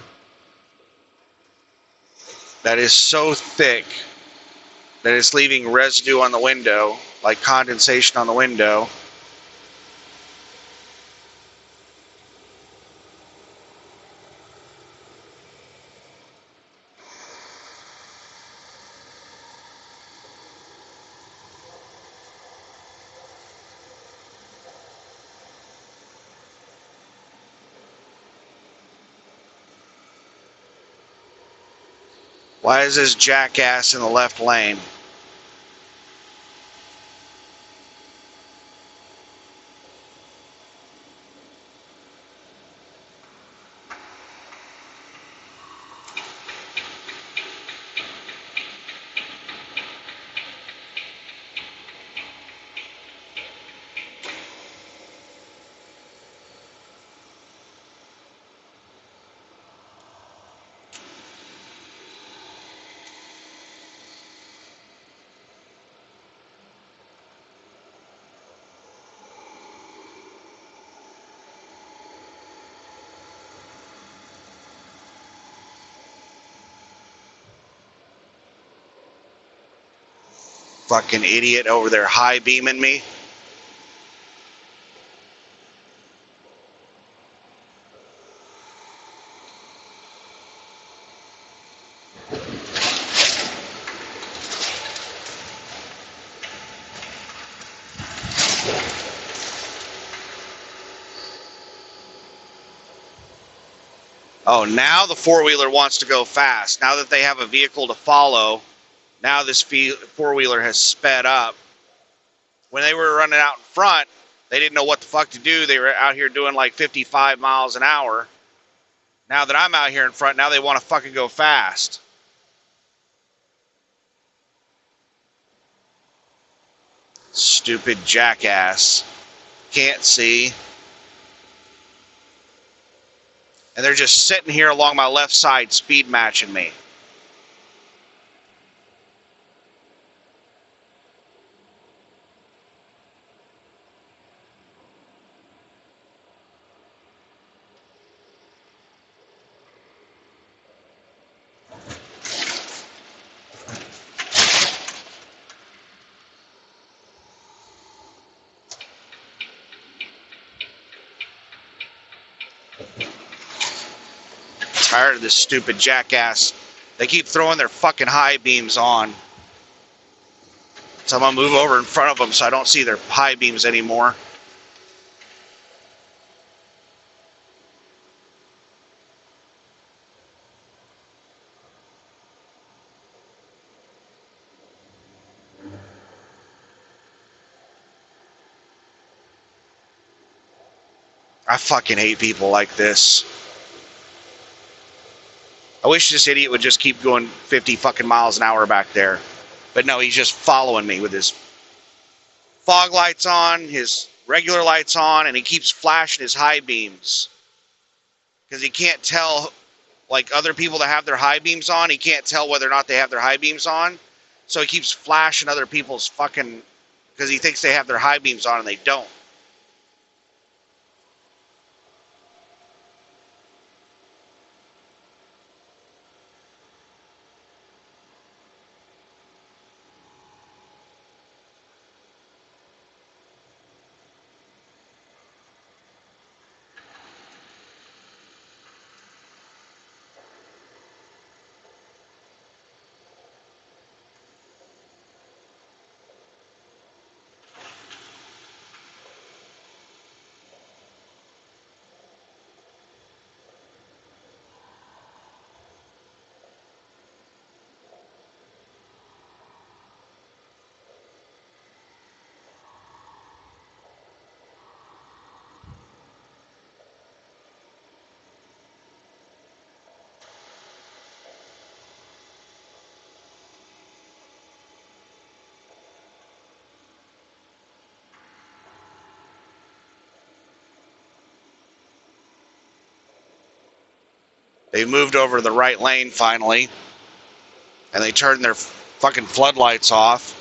that is so thick that it's leaving residue on the window, like condensation on the window. Why is this jackass in the left lane? Fucking idiot over there high beaming me. Oh, now the four-wheeler wants to go fast. Now that they have a vehicle to follow, now this four-wheeler has sped up. When they were running out in front, they didn't know what the fuck to do. They were out here doing like 55 miles an hour. Now that I'm out here in front, now they want to fucking go fast. Stupid jackass. Can't see. And they're just sitting here along my left side speed matching me. Tired of this stupid jackass. They keep throwing their fucking high beams on. So I'm gonna move over in front of them so I don't see their high beams anymore. I fucking hate people like this. I wish this idiot would just keep going 50 fucking miles an hour back there. But no, he's just following me with his fog lights on, his regular lights on, and he keeps flashing his high beams. Because he can't tell, like other people that have their high beams on, he can't tell whether or not they have their high beams on. So he keeps flashing other people's fucking, because he thinks they have their high beams on and they don't. They moved over to the right lane finally. And they turned their fucking floodlights off.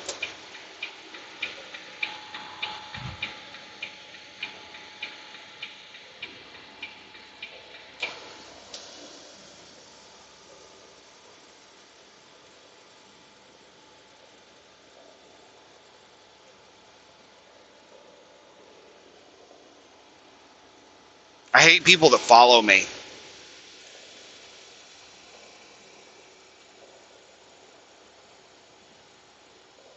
I hate people that follow me.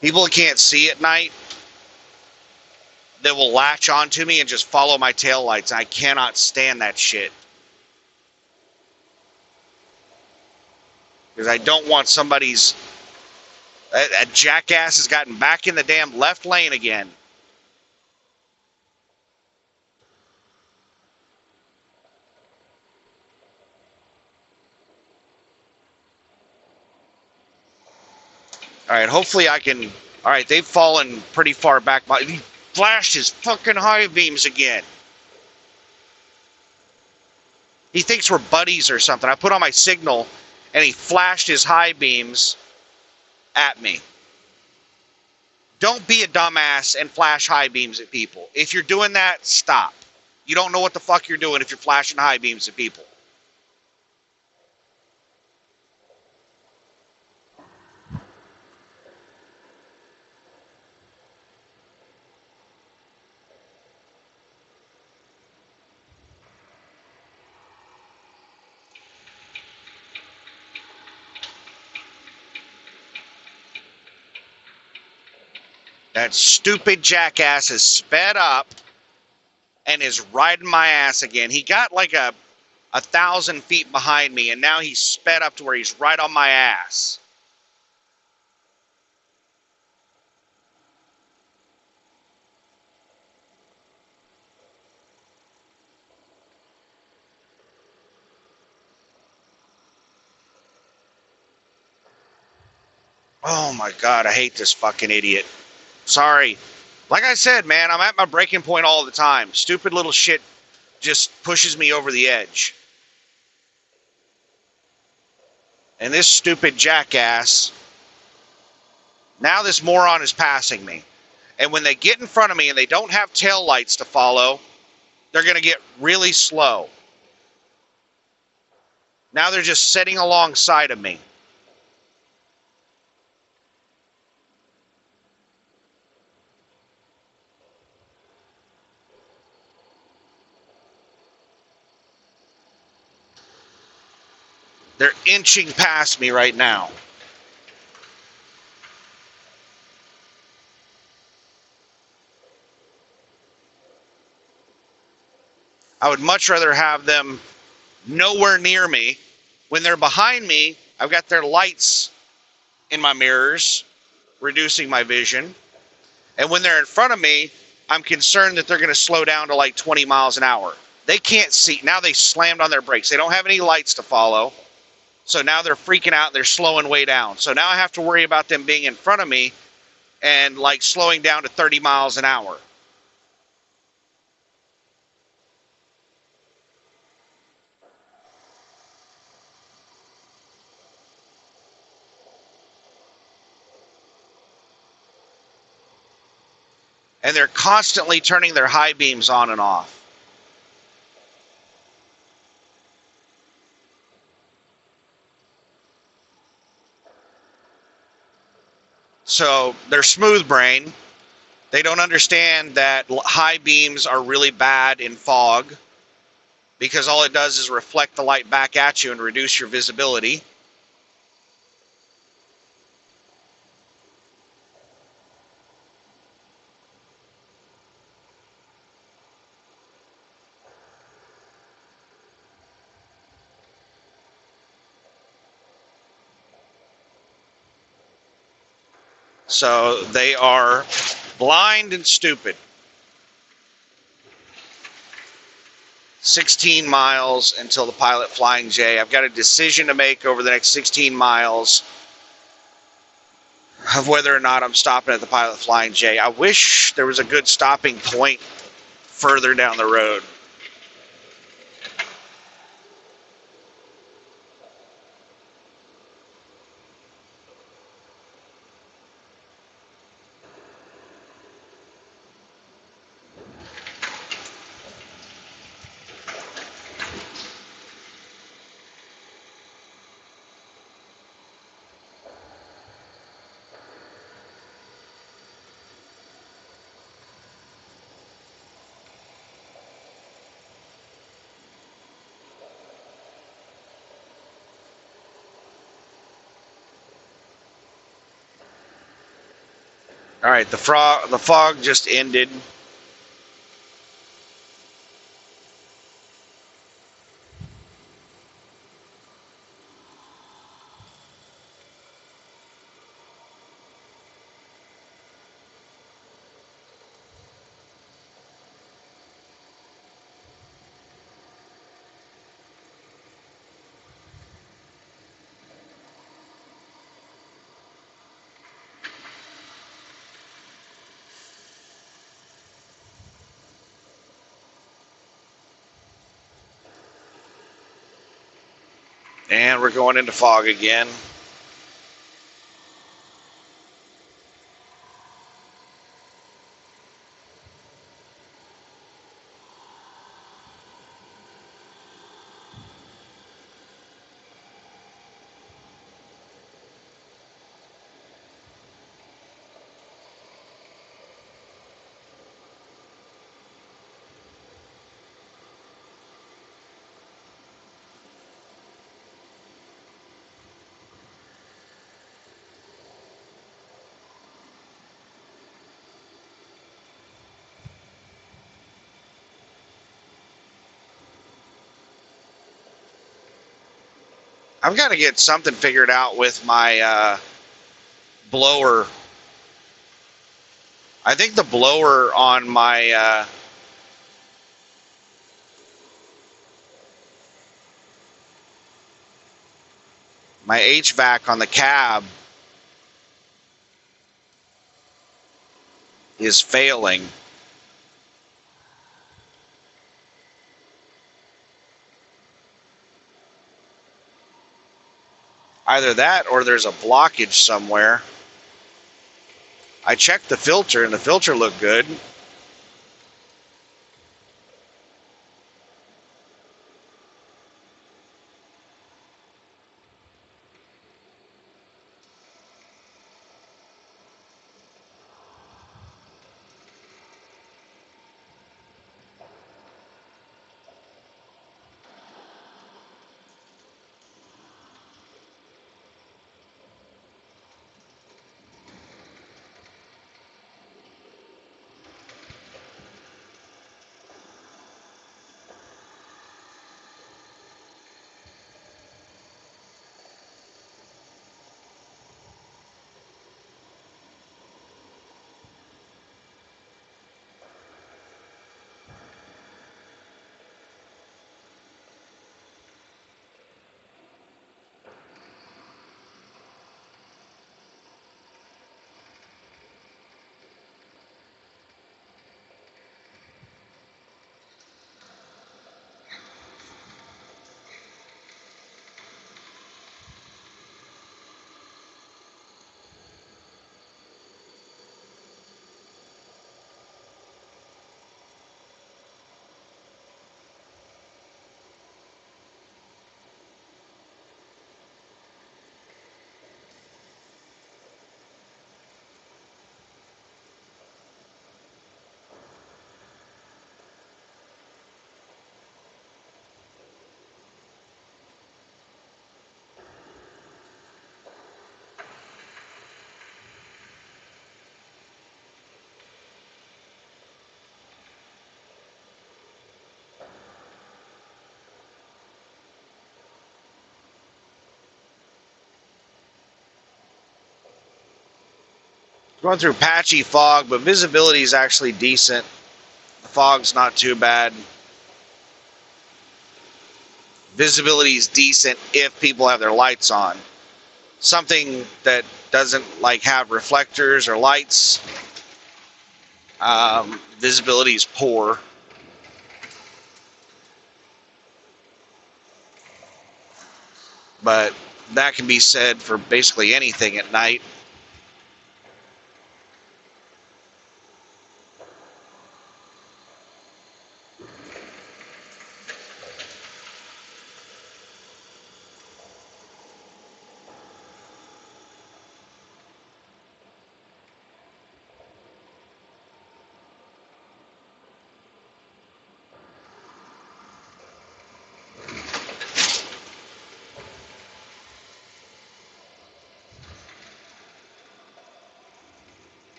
People that can't see at night, that will latch onto me and just follow my taillights. I cannot stand that shit. Because I don't want somebody's... A jackass has gotten back in the damn left lane again. Alright, hopefully I can... Alright, they've fallen pretty far back. He flashed his fucking high beams again. He thinks we're buddies or something. I put on my signal, and he flashed his high beams at me. Don't be a dumbass and flash high beams at people. If you're doing that, stop. You don't know what the fuck you're doing if you're flashing high beams at people. That stupid jackass is sped up and is riding my ass again. He got like a 1,000 feet behind me, and now he's sped up to where he's right on my ass. Oh my God, I hate this fucking idiot. Sorry. Like I said, man, I'm at my breaking point all the time. Stupid little shit just pushes me over the edge. And this stupid jackass, now this moron is passing me. And when they get in front of me and they don't have tail lights to follow, they're going to get really slow. Now they're just sitting alongside of me. They're inching past me right now. I would much rather have them nowhere near me. When they're behind me, I've got their lights in my mirrors, reducing my vision. And when they're in front of me, I'm concerned that they're going to slow down to like 20 miles an hour. They can't see. Now they slammed on their brakes. They don't have any lights to follow. So now they're freaking out. They're slowing way down. So now I have to worry about them being in front of me and like slowing down to 30 miles an hour. And they're constantly turning their high beams on and off. So they're smooth brain. They don't understand that high beams are really bad in fog because all it does is reflect the light back at you and reduce your visibility. So they are blind and stupid. 16 miles until the Pilot Flying J. I've got a decision to make over the next 16 miles of whether or not I'm stopping at the Pilot Flying J. I wish there was a good stopping point further down the road. All right, the fog just ended. And we're going into fog again. I've got to get something figured out with my blower. I think the blower on my my HVAC on the cab is failing. Either that or there's a blockage somewhere. I checked the filter and the filter looked good. Going through patchy fog, but visibility is actually decent. The fog's not too bad. Visibility is decent if people have their lights on. Something that doesn't like have reflectors or lights, visibility is poor. But that can be said for basically anything at night.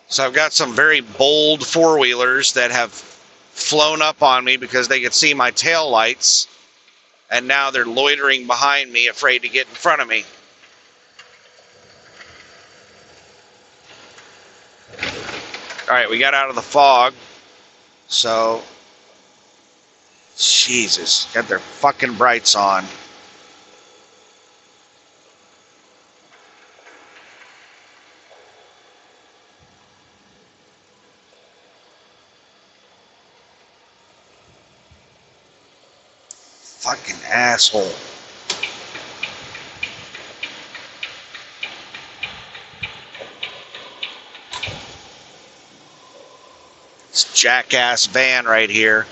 So I've got some very bold four-wheelers that have flown up on me because they could see my tail lights, and now they're loitering behind me, afraid to get in front of me. All right, we got out of the fog, so Jesus, got their fucking brights on. Fucking asshole. This jackass van right here.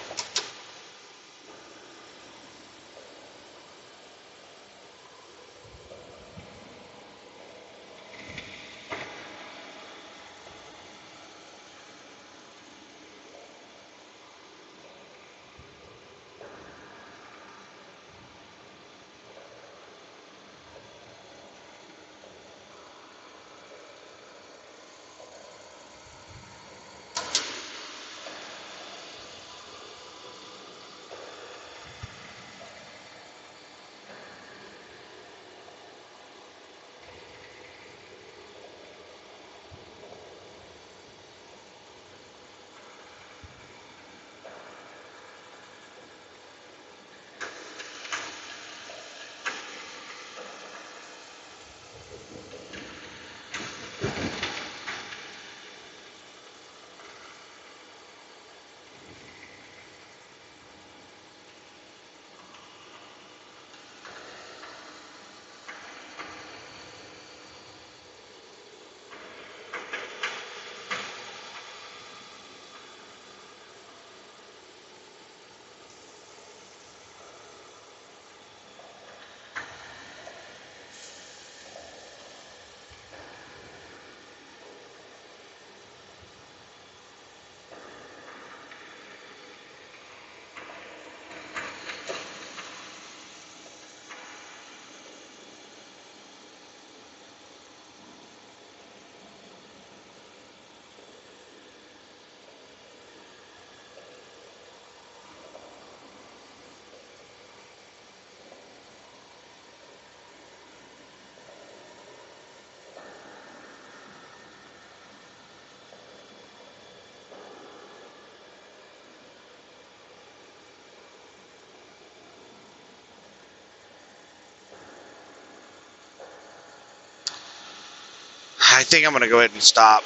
I think I'm going to go ahead and stop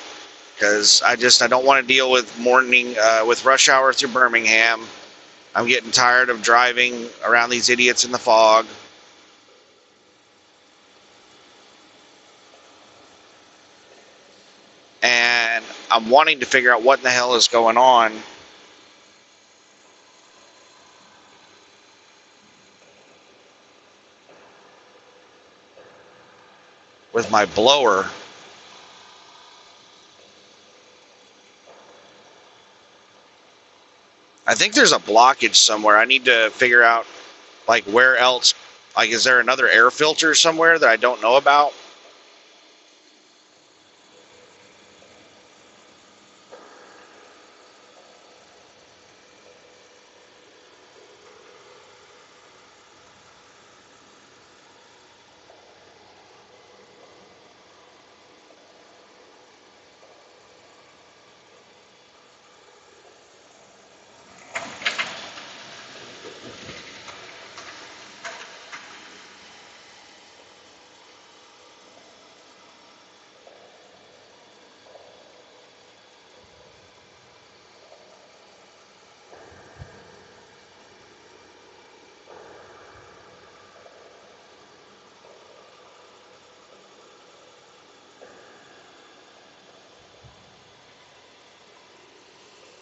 because I don't want to deal with with rush hour through Birmingham. I'm getting tired of driving around these idiots in the fog. And I'm wanting to figure out what in the hell is going on with my blower. I think there's a blockage somewhere. I need to figure out, like, where else. Like, is there another air filter somewhere that I don't know about?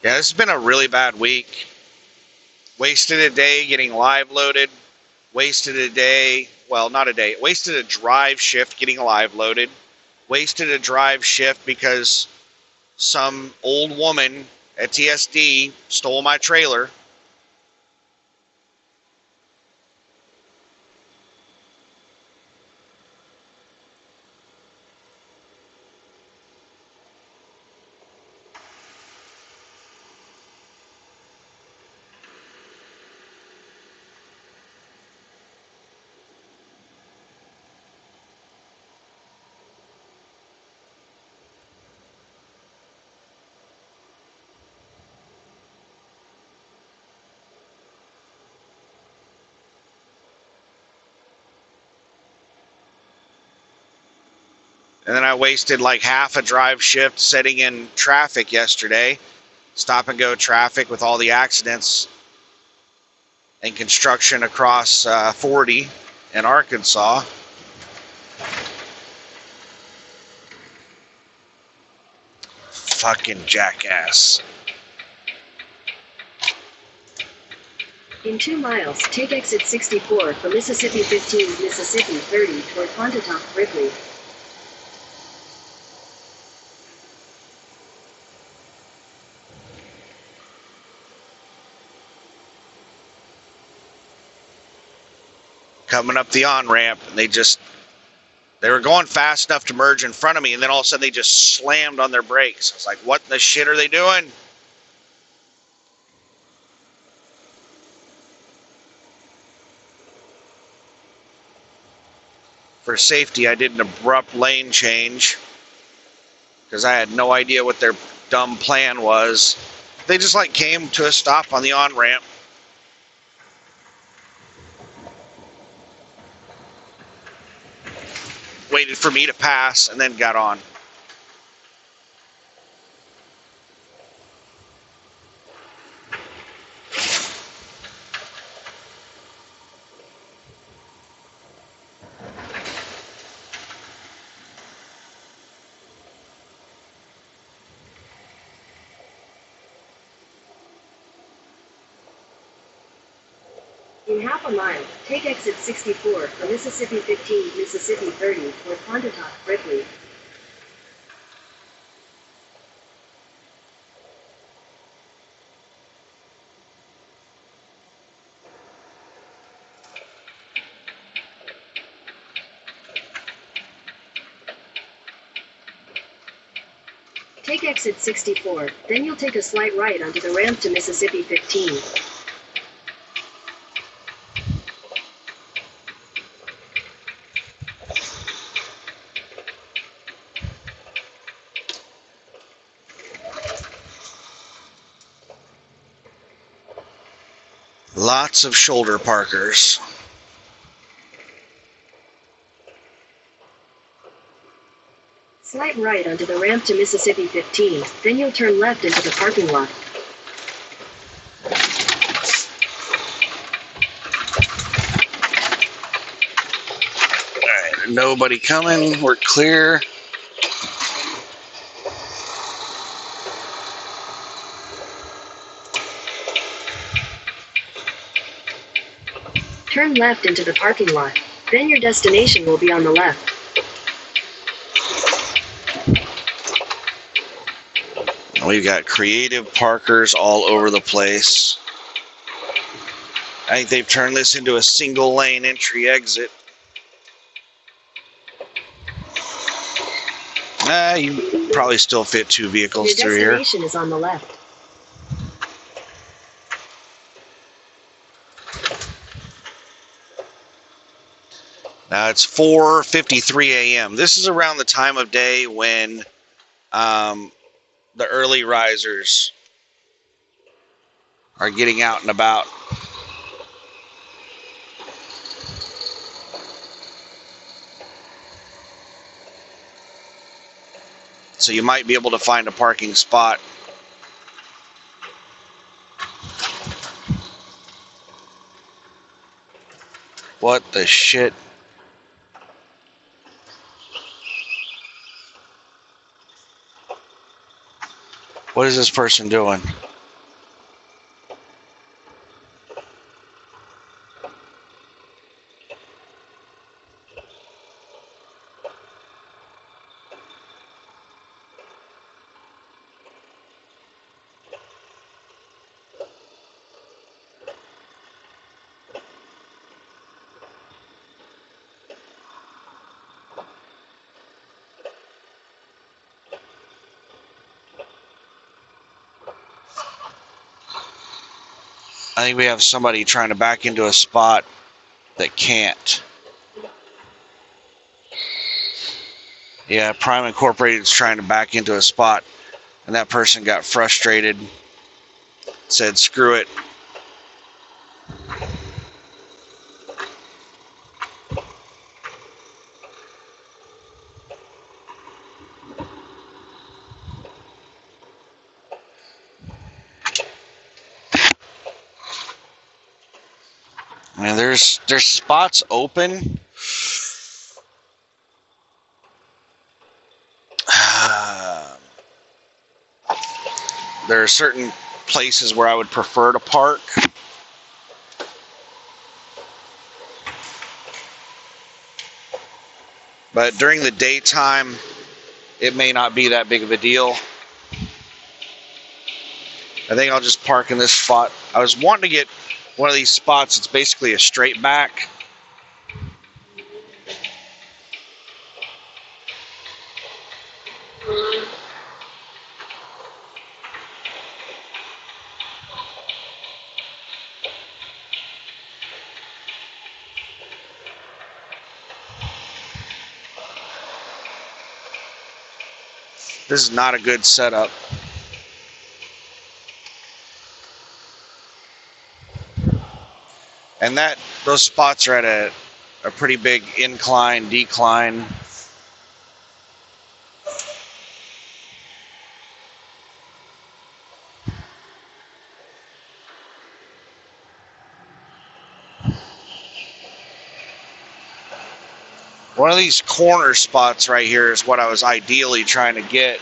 Yeah, this has been a really bad week. Wasted a day getting live loaded. Wasted a day, well, not a day. Wasted a drive shift getting live loaded. Wasted a drive shift because some old woman at TSD stole my trailer. And then I wasted like half a drive shift sitting in traffic yesterday, stop and go traffic with all the accidents and construction across 40 in Arkansas. Fucking jackass. In 2 miles, take exit 64 for Mississippi 15, Mississippi 30 toward Pontotoc, Ripley. Coming up the on-ramp, and they were going fast enough to merge in front of me, and then all of a sudden they just slammed on their brakes. I was like, what the shit are they doing? For safety, I did an abrupt lane change because I had no idea what their dumb plan was. They just like came to a stop on the on-ramp. Waited for me to pass and then got on. In half a mile, take exit 64 for Mississippi 15, Mississippi 30 toward Pontotoc, Ripley. Take exit 64, then you'll take a slight right onto the ramp to Mississippi 15. Lots of shoulder parkers. Slight right onto the ramp to Mississippi 15, then you'll turn left into the parking lot. Alright, nobody coming. We're clear. Turn left into the parking lot. Then your destination will be on the left. We've got creative parkers all over the place. I think they've turned this into a single lane entry exit. You probably still fit 2 vehicles through here. Your destination is on the left. Now it's 4:53 a.m. This is around the time of day when the early risers are getting out and about. So you might be able to find a parking spot. What the shit? What is this person doing? I think we have somebody trying to back into a spot that can't. Yeah, Prime Incorporated is trying to back into a spot, and that person got frustrated, said, screw it. And there's spots open. There are certain places where I would prefer to park. But during the daytime, it may not be that big of a deal. I think I'll just park in this spot. I was wanting to get one of these spots. It's basically a straight back. This is not a good setup. And those spots are at a pretty big incline, decline. One of these corner spots right here is what I was ideally trying to get.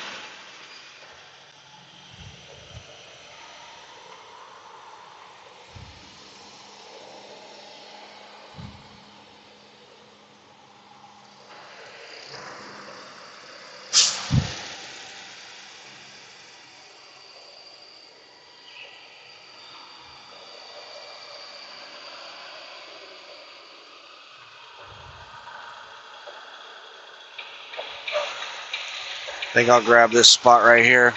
I think I'll grab this spot right here.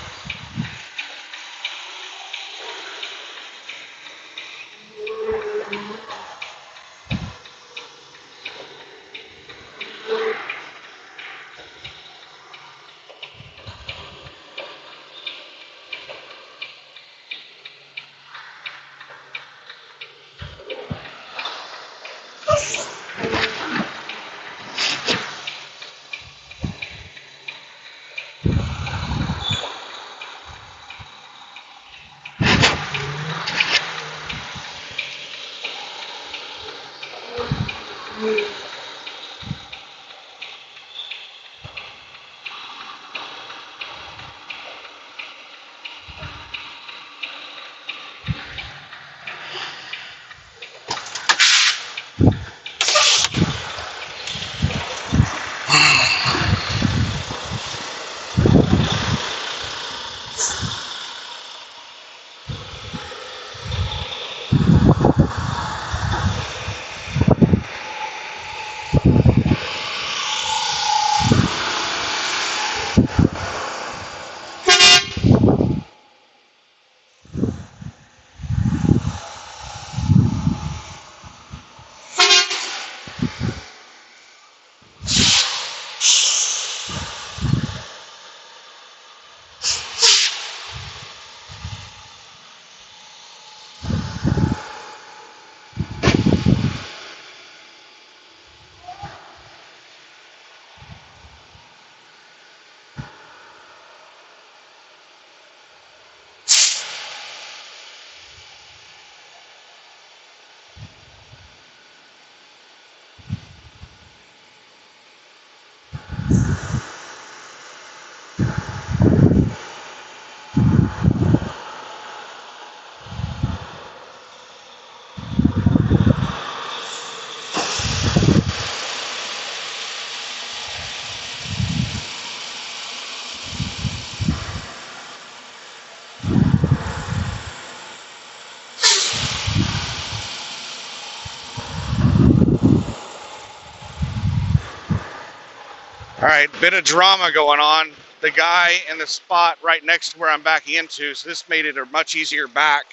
All right, bit of drama going on. The guy in the spot right next to where I'm backing into, so this made it a much easier back.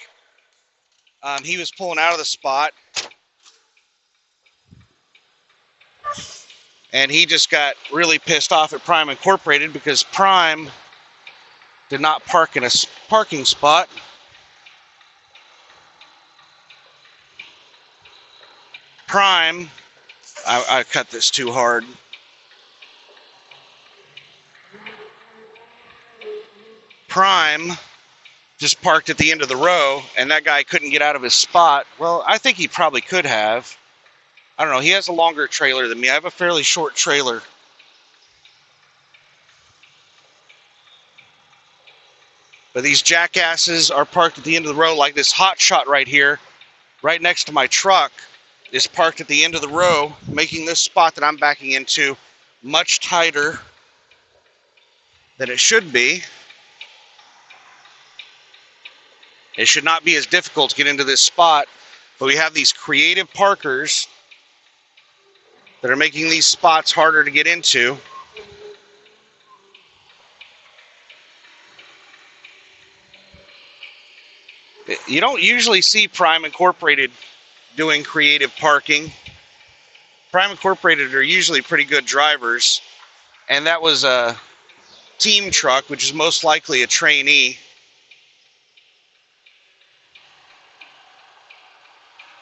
He was pulling out of the spot, and he just got really pissed off at Prime Incorporated because Prime did not park in a parking spot. Prime, I cut this too hard. Prime just parked at the end of the row, and that guy couldn't get out of his spot. Well, I think he probably could have. I don't know. He has a longer trailer than me. I have a fairly short trailer. But these jackasses are parked at the end of the row, like this hot shot right here, right next to my truck, is parked at the end of the row, making this spot that I'm backing into much tighter than it should be. It should not be as difficult to get into this spot, but we have these creative parkers that are making these spots harder to get into. You don't usually see Prime Incorporated doing creative parking. Prime Incorporated are usually pretty good drivers, and that was a team truck, which is most likely a trainee,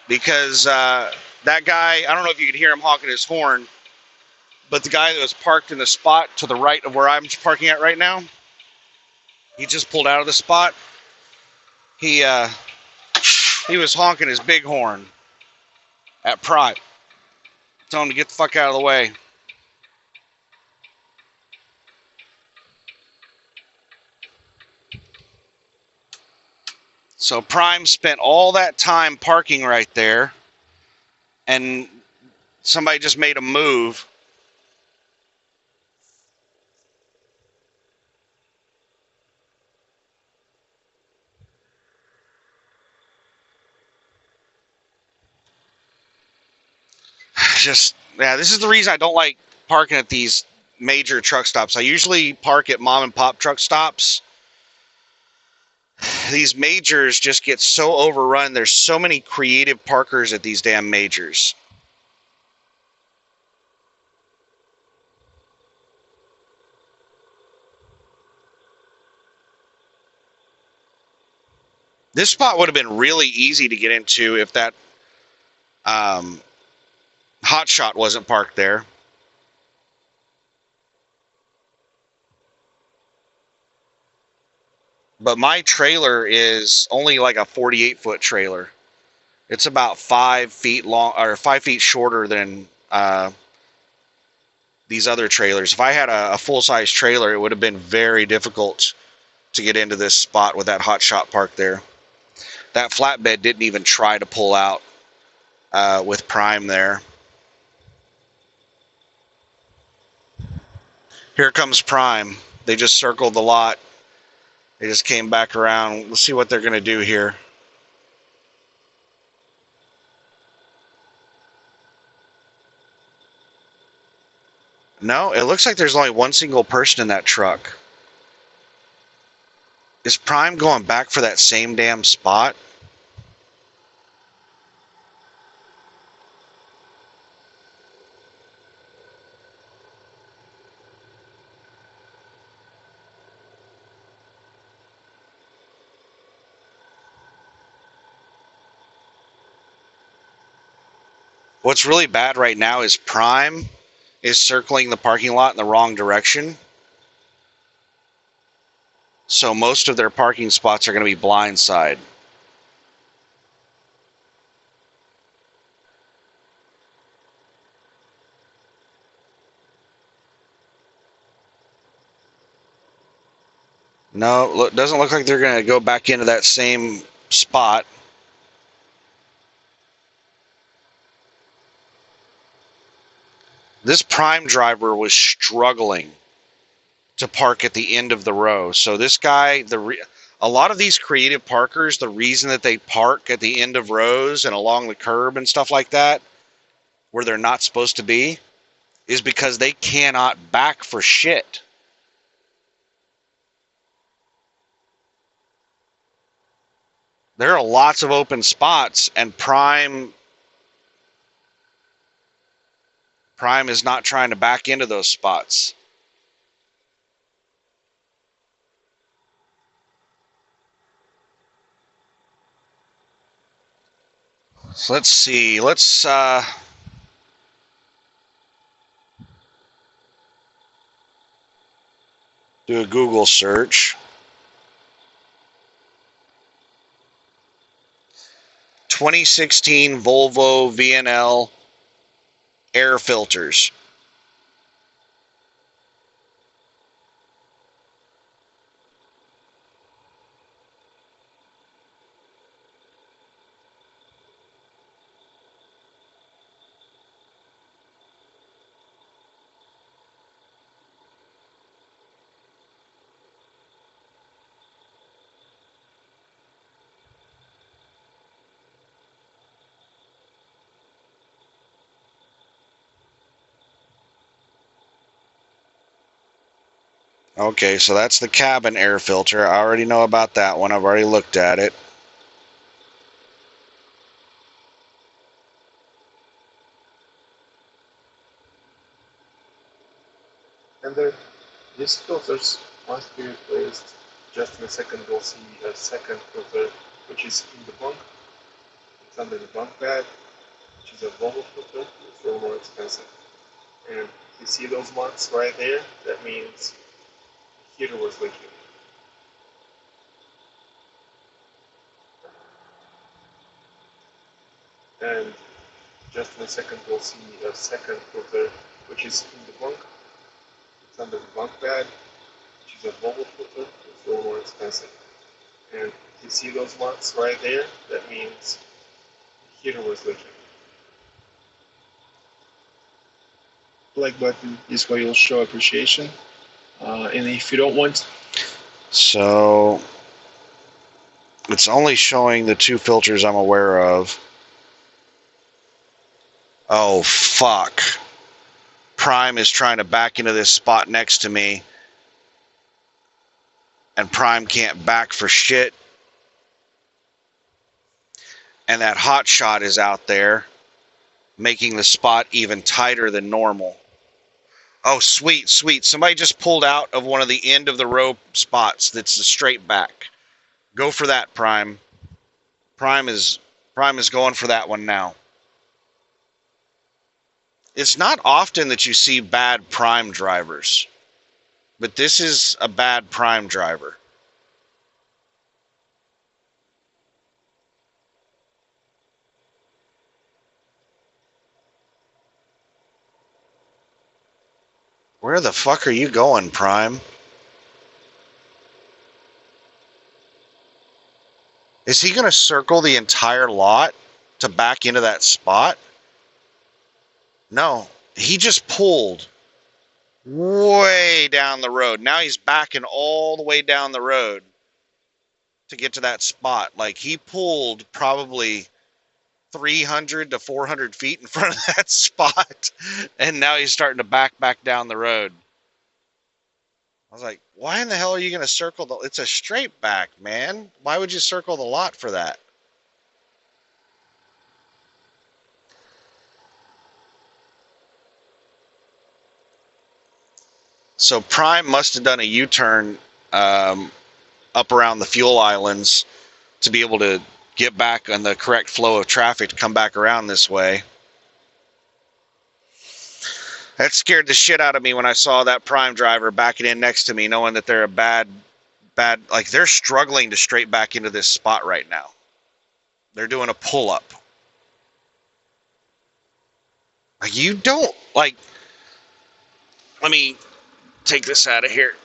because that guy, I don't know if you could hear him honking his horn, but the guy that was parked in the spot to the right of where I'm parking at right now, he just pulled out of the spot. He was honking his big horn at Prime, telling him to get the fuck out of the way. So Prime spent all that time parking right there, and somebody just made a move. This is the reason I don't like parking at these major truck stops. I usually park at mom and pop truck stops. These majors just get so overrun. There's so many creative parkers at these damn majors. This spot would have been really easy to get into if that hot shot wasn't parked there. But my trailer is only like a 48-foot trailer. It's about 5 feet long, or 5 feet shorter than these other trailers. If I had a full-size trailer, it would have been very difficult to get into this spot with that hot shot parked there. That flatbed didn't even try to pull out with Prime there. Here comes Prime. They just circled the lot. They just came back around. Let's see what they're going to do here. No, it looks like there's only one single person in that truck. Is Prime going back for that same damn spot? What's really bad right now is Prime is circling the parking lot in the wrong direction. So most of their parking spots are going to be blindside. No, doesn't look like they're going to go back into that same spot. This Prime driver was struggling to park at the end of the row. So this guy, a lot of these creative parkers, the reason that they park at the end of rows and along the curb and stuff like that, where they're not supposed to be, is because they cannot back for shit. There are lots of open spots, and Prime is not trying to back into those spots. So let's see. Let's do a Google search. 2016 Volvo VNL air filters. Okay, so that's the cabin air filter. I already know about that one. I've already looked at it. And then these filters must be replaced. Just in a second we'll see a second filter which is in the bunk. It's under the bunk bed, which is a Volvo filter. It's a little more expensive. And you see those marks right there? That means the heater was leaking. And just in a second we'll see a second filter which is in the bunk. It's under the bunk bed, which is a Volvo filter. It's a little more expensive. And you see those marks right there? That means the heater was leaking. Like button is where you'll show appreciation. And if you don't want... So it's only showing the two filters I'm aware of. Oh, fuck. Prime is trying to back into this spot next to me. And Prime can't back for shit. And that hot shot is out there, making the spot even tighter than normal. Oh, sweet, sweet. Somebody just pulled out of one of the end of the row spots that's a straight back. Go for that, Prime. Prime is going for that one now. It's not often that you see bad Prime drivers, but this is a bad Prime driver. Where the fuck are you going, Prime? Is he going to circle the entire lot to back into that spot? No, he just pulled way down the road. Now he's backing all the way down the road to get to that spot. Like, he pulled probably 300 to 400 feet in front of that spot, and now he's starting to back down the road. I was like, why in the hell are you going to circle the... It's a straight back, man. Why would you circle the lot for that? So Prime must have done a U-turn up around the fuel islands to be able to get back on the correct flow of traffic to come back around this way. That scared the shit out of me when I saw that Prime driver backing in next to me, knowing that they're a bad, like, they're struggling to straight back into this spot right now. They're doing a pull-up. Like, you don't, like, let me take this out of here.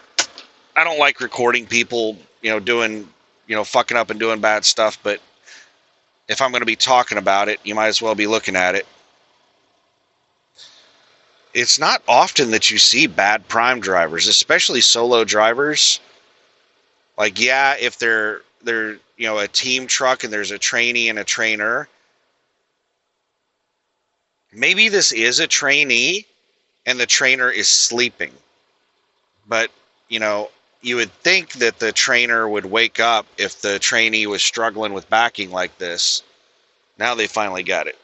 I don't like recording people, doing, fucking up and doing bad stuff, but if I'm going to be talking about it, you might as well be looking at it. It's not often that you see bad Prime drivers, especially solo drivers. Like, yeah, if they're a team truck and there's a trainee and a trainer. Maybe this is a trainee and the trainer is sleeping. But, you would think that the trainer would wake up if the trainee was struggling with backing like this. Now they finally got it.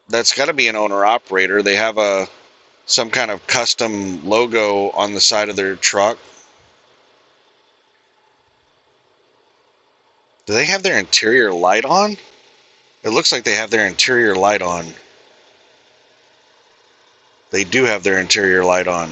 That's got to be an owner-operator. They have some kind of custom logo on the side of their truck. Do they have their interior light on? It looks like they have their interior light on. They do have their interior light on.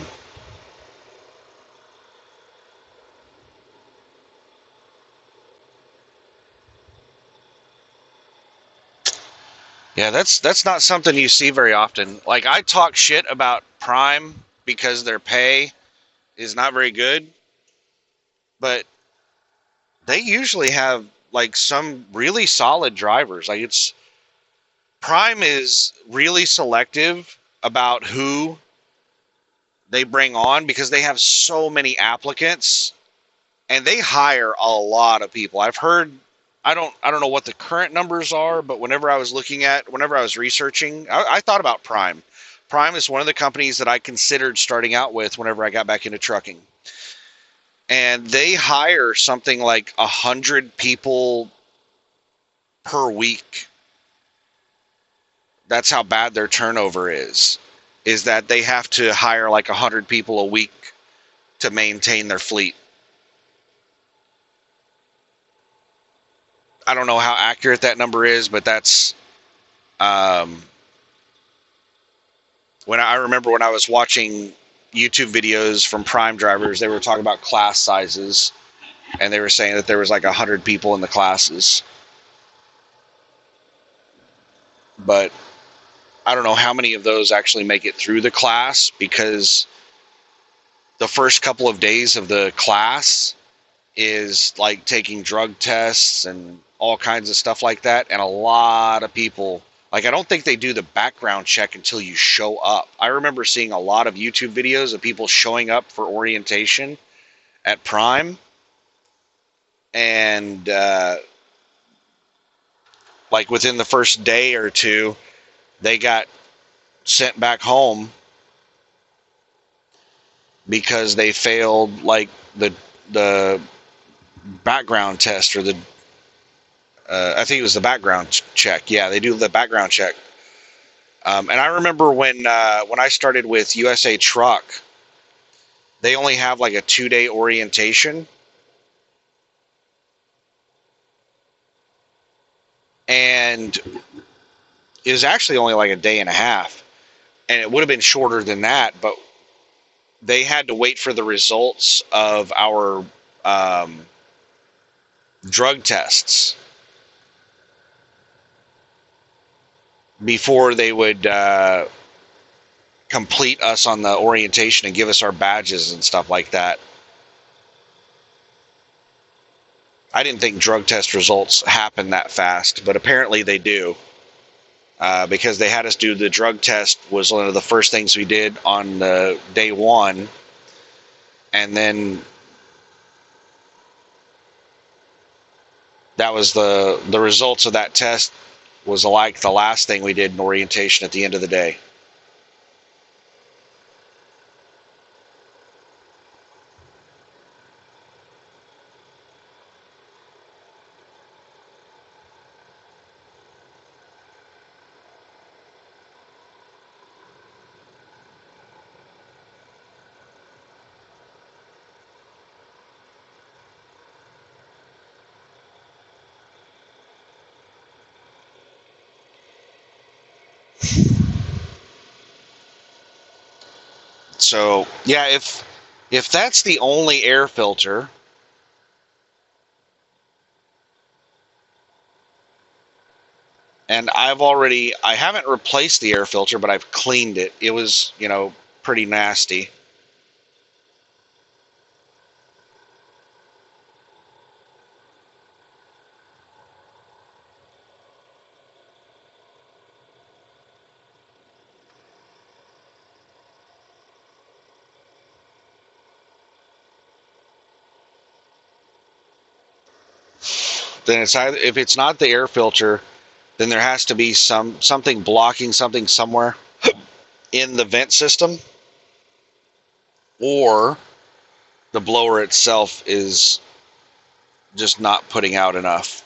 Yeah, that's not something you see very often. Like, I talk shit about Prime because their pay is not very good, but they usually have like some really solid drivers. Like, it's Prime is really selective about who they bring on because they have so many applicants and they hire a lot of people. I've heard, I don't know what the current numbers are, but whenever I was researching, I thought about Prime. Prime is one of the companies that I considered starting out with whenever I got back into trucking. And they hire something like 100 people per week. That's how bad their turnover is that they have to hire like 100 people a week to maintain their fleet. I don't know how accurate that number is, but that's when I remember when I was watching YouTube videos from Prime drivers, they were talking about class sizes, and they were saying that there was like 100 people in the classes. But I don't know how many of those actually make it through the class, because the first couple of days of the class is like taking drug tests and all kinds of stuff like that. And a lot of people, like, I don't think they do the background check until you show up. I remember seeing a lot of YouTube videos of people showing up for orientation at Prime, and like within the first day or two, they got sent back home because they failed like the background test, or the I think it was the background check. Yeah, they do the background check. And I remember when I started with USA Truck, they only have like a 2-day orientation, and it was actually only like a day and a half, and it would have been shorter than that, but they had to wait for the results of our drug tests before they would complete us on the orientation and give us our badges and stuff like that. I didn't think drug test results happen that fast, but apparently they do, because they had us do the drug test. Was one of the first things we did on the day one, and then that was the results of that test was like the last thing we did in orientation at the end of the day. So yeah, if that's the only air filter, and I haven't replaced the air filter, but I've cleaned it. It was, pretty nasty. Then it's either, if it's not the air filter, then there has to be something blocking something somewhere in the vent system, or the blower itself is just not putting out enough.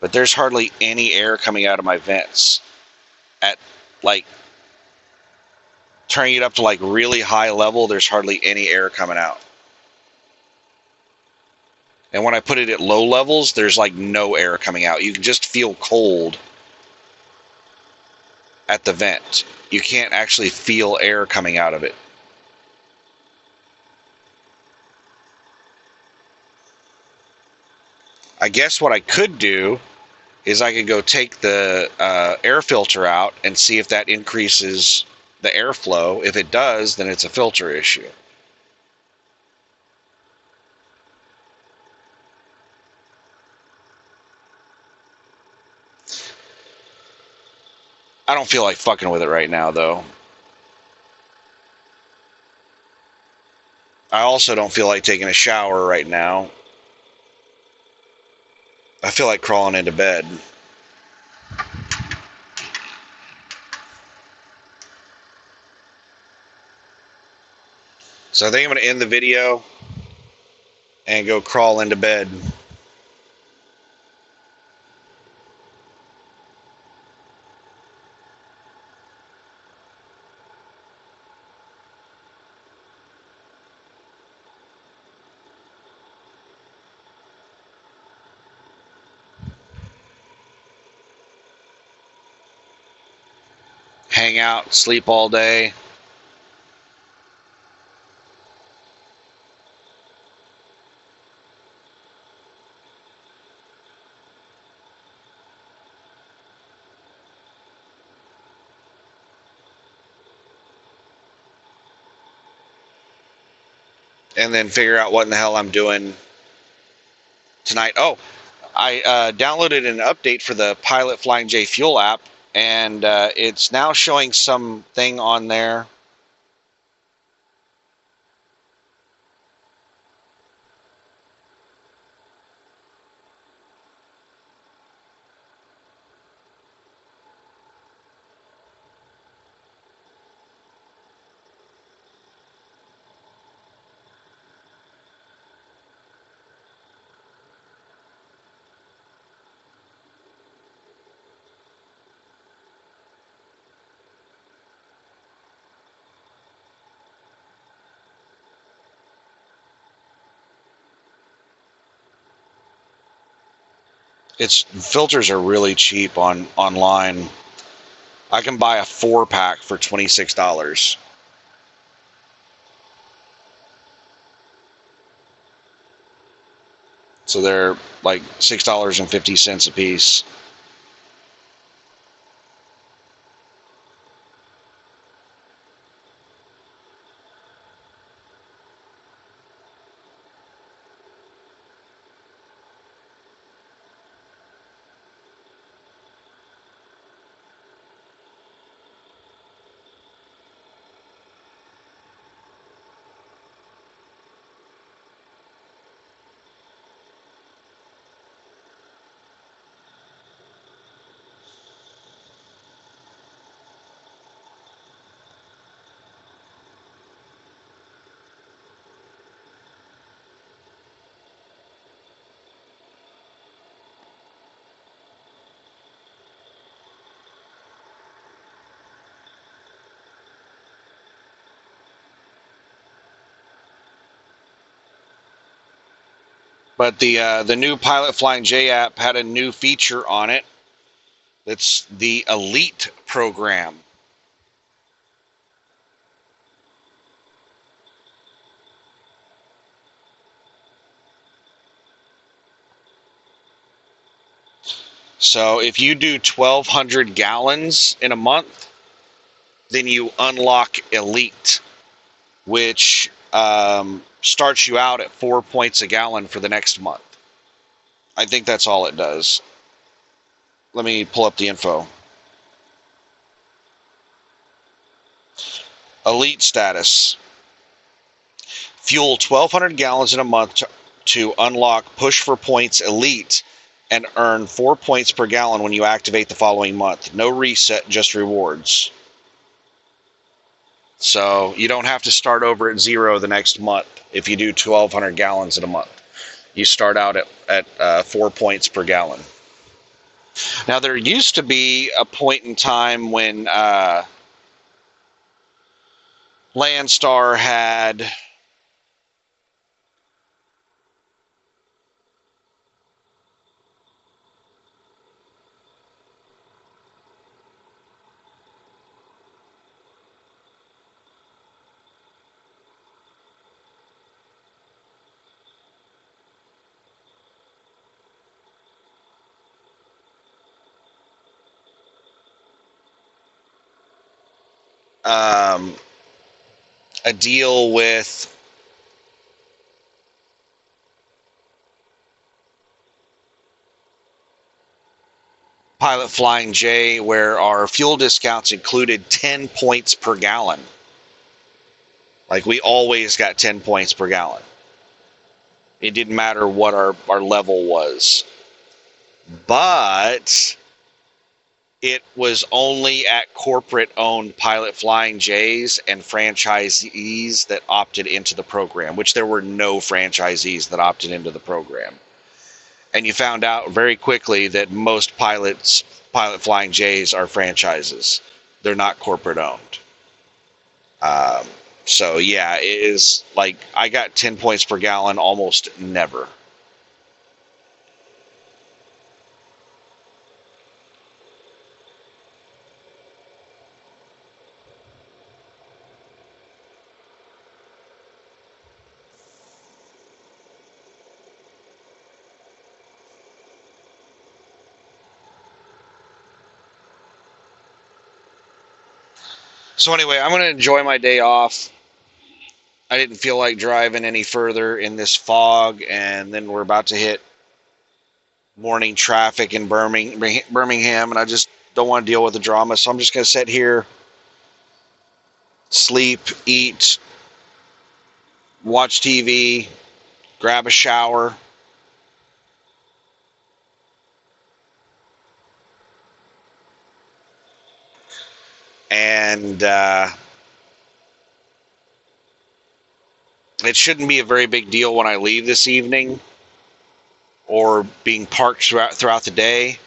But there's hardly any air coming out of my vents at, like, turning it up to like really high level. There's hardly any air coming out. And when I put it at low levels, there's like no air coming out. You can just feel cold. at the vent. You can't actually feel air coming out of it. I guess what I could do is I could go take the air filter out and see if that increases the airflow. If it does, then it's a filter issue. I don't feel like fucking with it right now, though. I also don't feel like taking a shower right now. I feel like crawling into bed. So I think I'm going to end the video and go crawl into bed. Hang out, sleep all day. And then figure out what in the hell I'm doing tonight. Oh, I downloaded an update for the Pilot Flying J Fuel app, and it's now showing something on there. Its filters are really cheap online. I can buy a 4-pack for $26. So they're like $6.50 a piece. But the new Pilot Flying J app had a new feature on it. It's the Elite program. So if you do 1,200 gallons in a month, then you unlock Elite, which starts you out at 4 points a gallon for the next month. I think that's all it does. Let me pull up the info. Elite status. Fuel 1,200 gallons in a month to unlock Push for Points Elite and earn 4 points per gallon when you activate the following month. No reset, just rewards. So you don't have to start over at 0 the next month if you do 1,200 gallons in a month. You start out at 4 points per gallon. Now, there used to be a point in time when Landstar had um, a deal with Pilot Flying J where our fuel discounts included 10 points per gallon. Like we always got 10 points per gallon. It didn't matter what our level was. But it was only at corporate-owned Pilot Flying J's and franchisees that opted into the program, which there were no franchisees that opted into the program. And you found out very quickly that most Pilot Flying J's are franchises. They're not corporate-owned. So, yeah, it is like I got 10 points per gallon almost never. So anyway, I'm going to enjoy my day off. I didn't feel like driving any further in this fog, and then we're about to hit morning traffic in Birmingham, and I just don't want to deal with the drama, so I'm just going to sit here, sleep, eat, watch TV, grab a shower, and it shouldn't be a very big deal when I leave this evening or being parked throughout the day.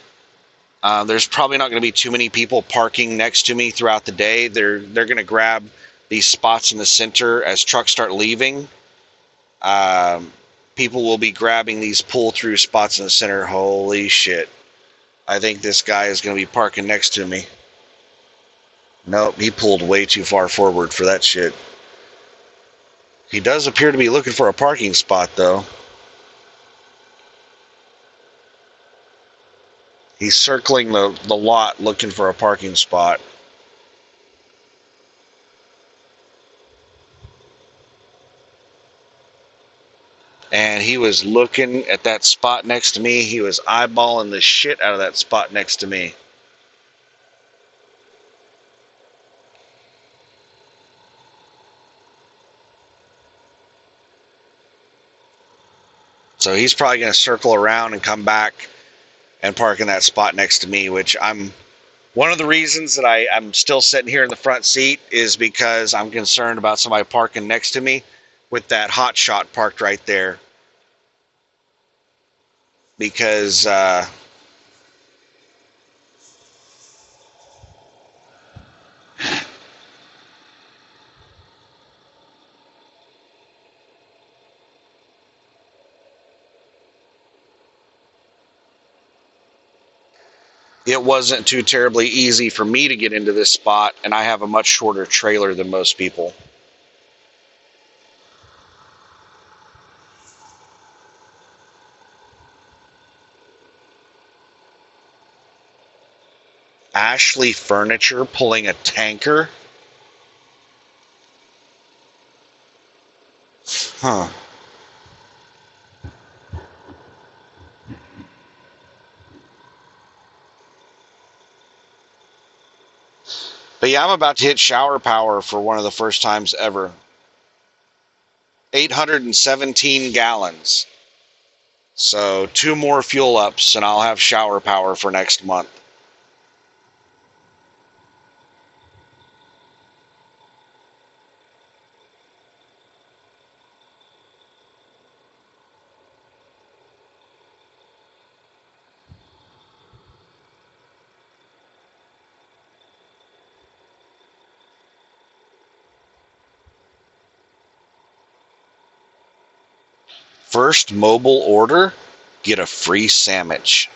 There's probably not going to be too many people parking next to me throughout the day. They're going to grab these spots in the center as trucks start leaving. People will be grabbing these pull-through spots in the center. Holy shit. I think this guy is going to be parking next to me. Nope, he pulled way too far forward for that shit. He does appear to be looking for a parking spot, though. He's circling the lot looking for a parking spot. And he was looking at that spot next to me. He was eyeballing the shit out of that spot next to me. So he's probably going to circle around and come back and park in that spot next to me, which one of the reasons that I'm still sitting here in the front seat is because I'm concerned about somebody parking next to me with that hot shot parked right there. Because it wasn't too terribly easy for me to get into this spot, and I have a much shorter trailer than most people. Ashley Furniture pulling a tanker? Huh. But yeah, I'm about to hit shower power for one of the first times ever. 817 gallons. So 2 more fuel ups and I'll have shower power for next month. First mobile order, get a free sandwich.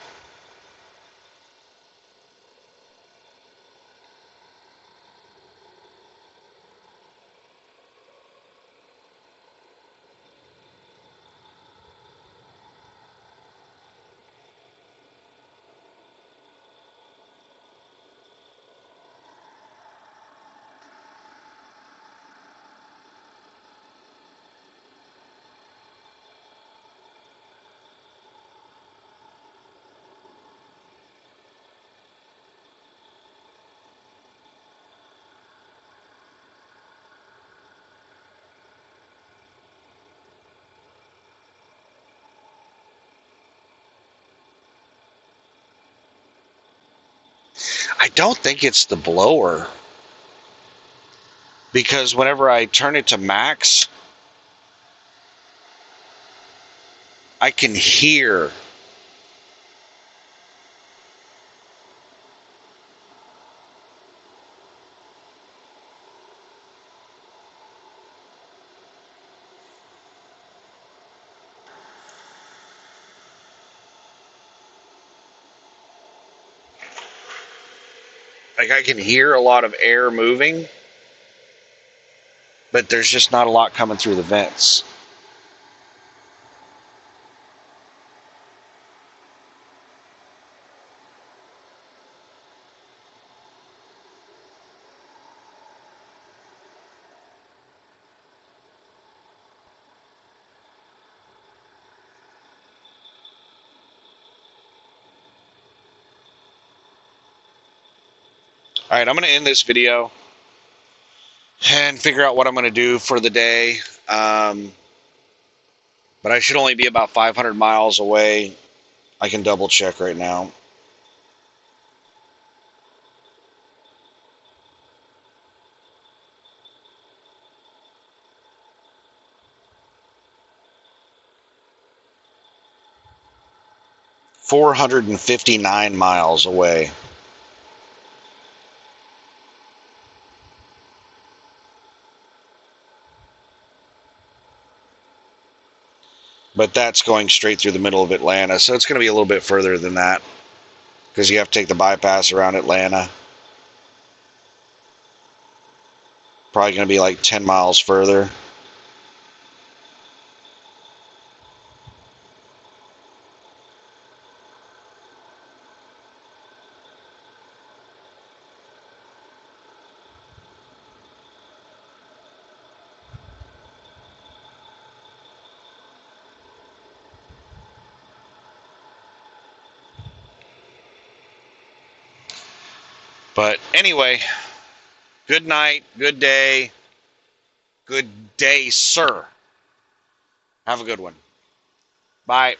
I don't think it's the blower, because whenever I turn it to max, I can hear. Like, I can hear a lot of air moving, but there's just not a lot coming through the vents. All right, I'm going to end this video and figure out what I'm going to do for the day. But I should only be about 500 miles away. I can double check right now. $459 miles away. But that's going straight through the middle of Atlanta, so it's going to be a little bit further than that, because you have to take the bypass around Atlanta. Probably going to be like 10 miles further. But anyway, good night, good day, sir. Have a good one. Bye.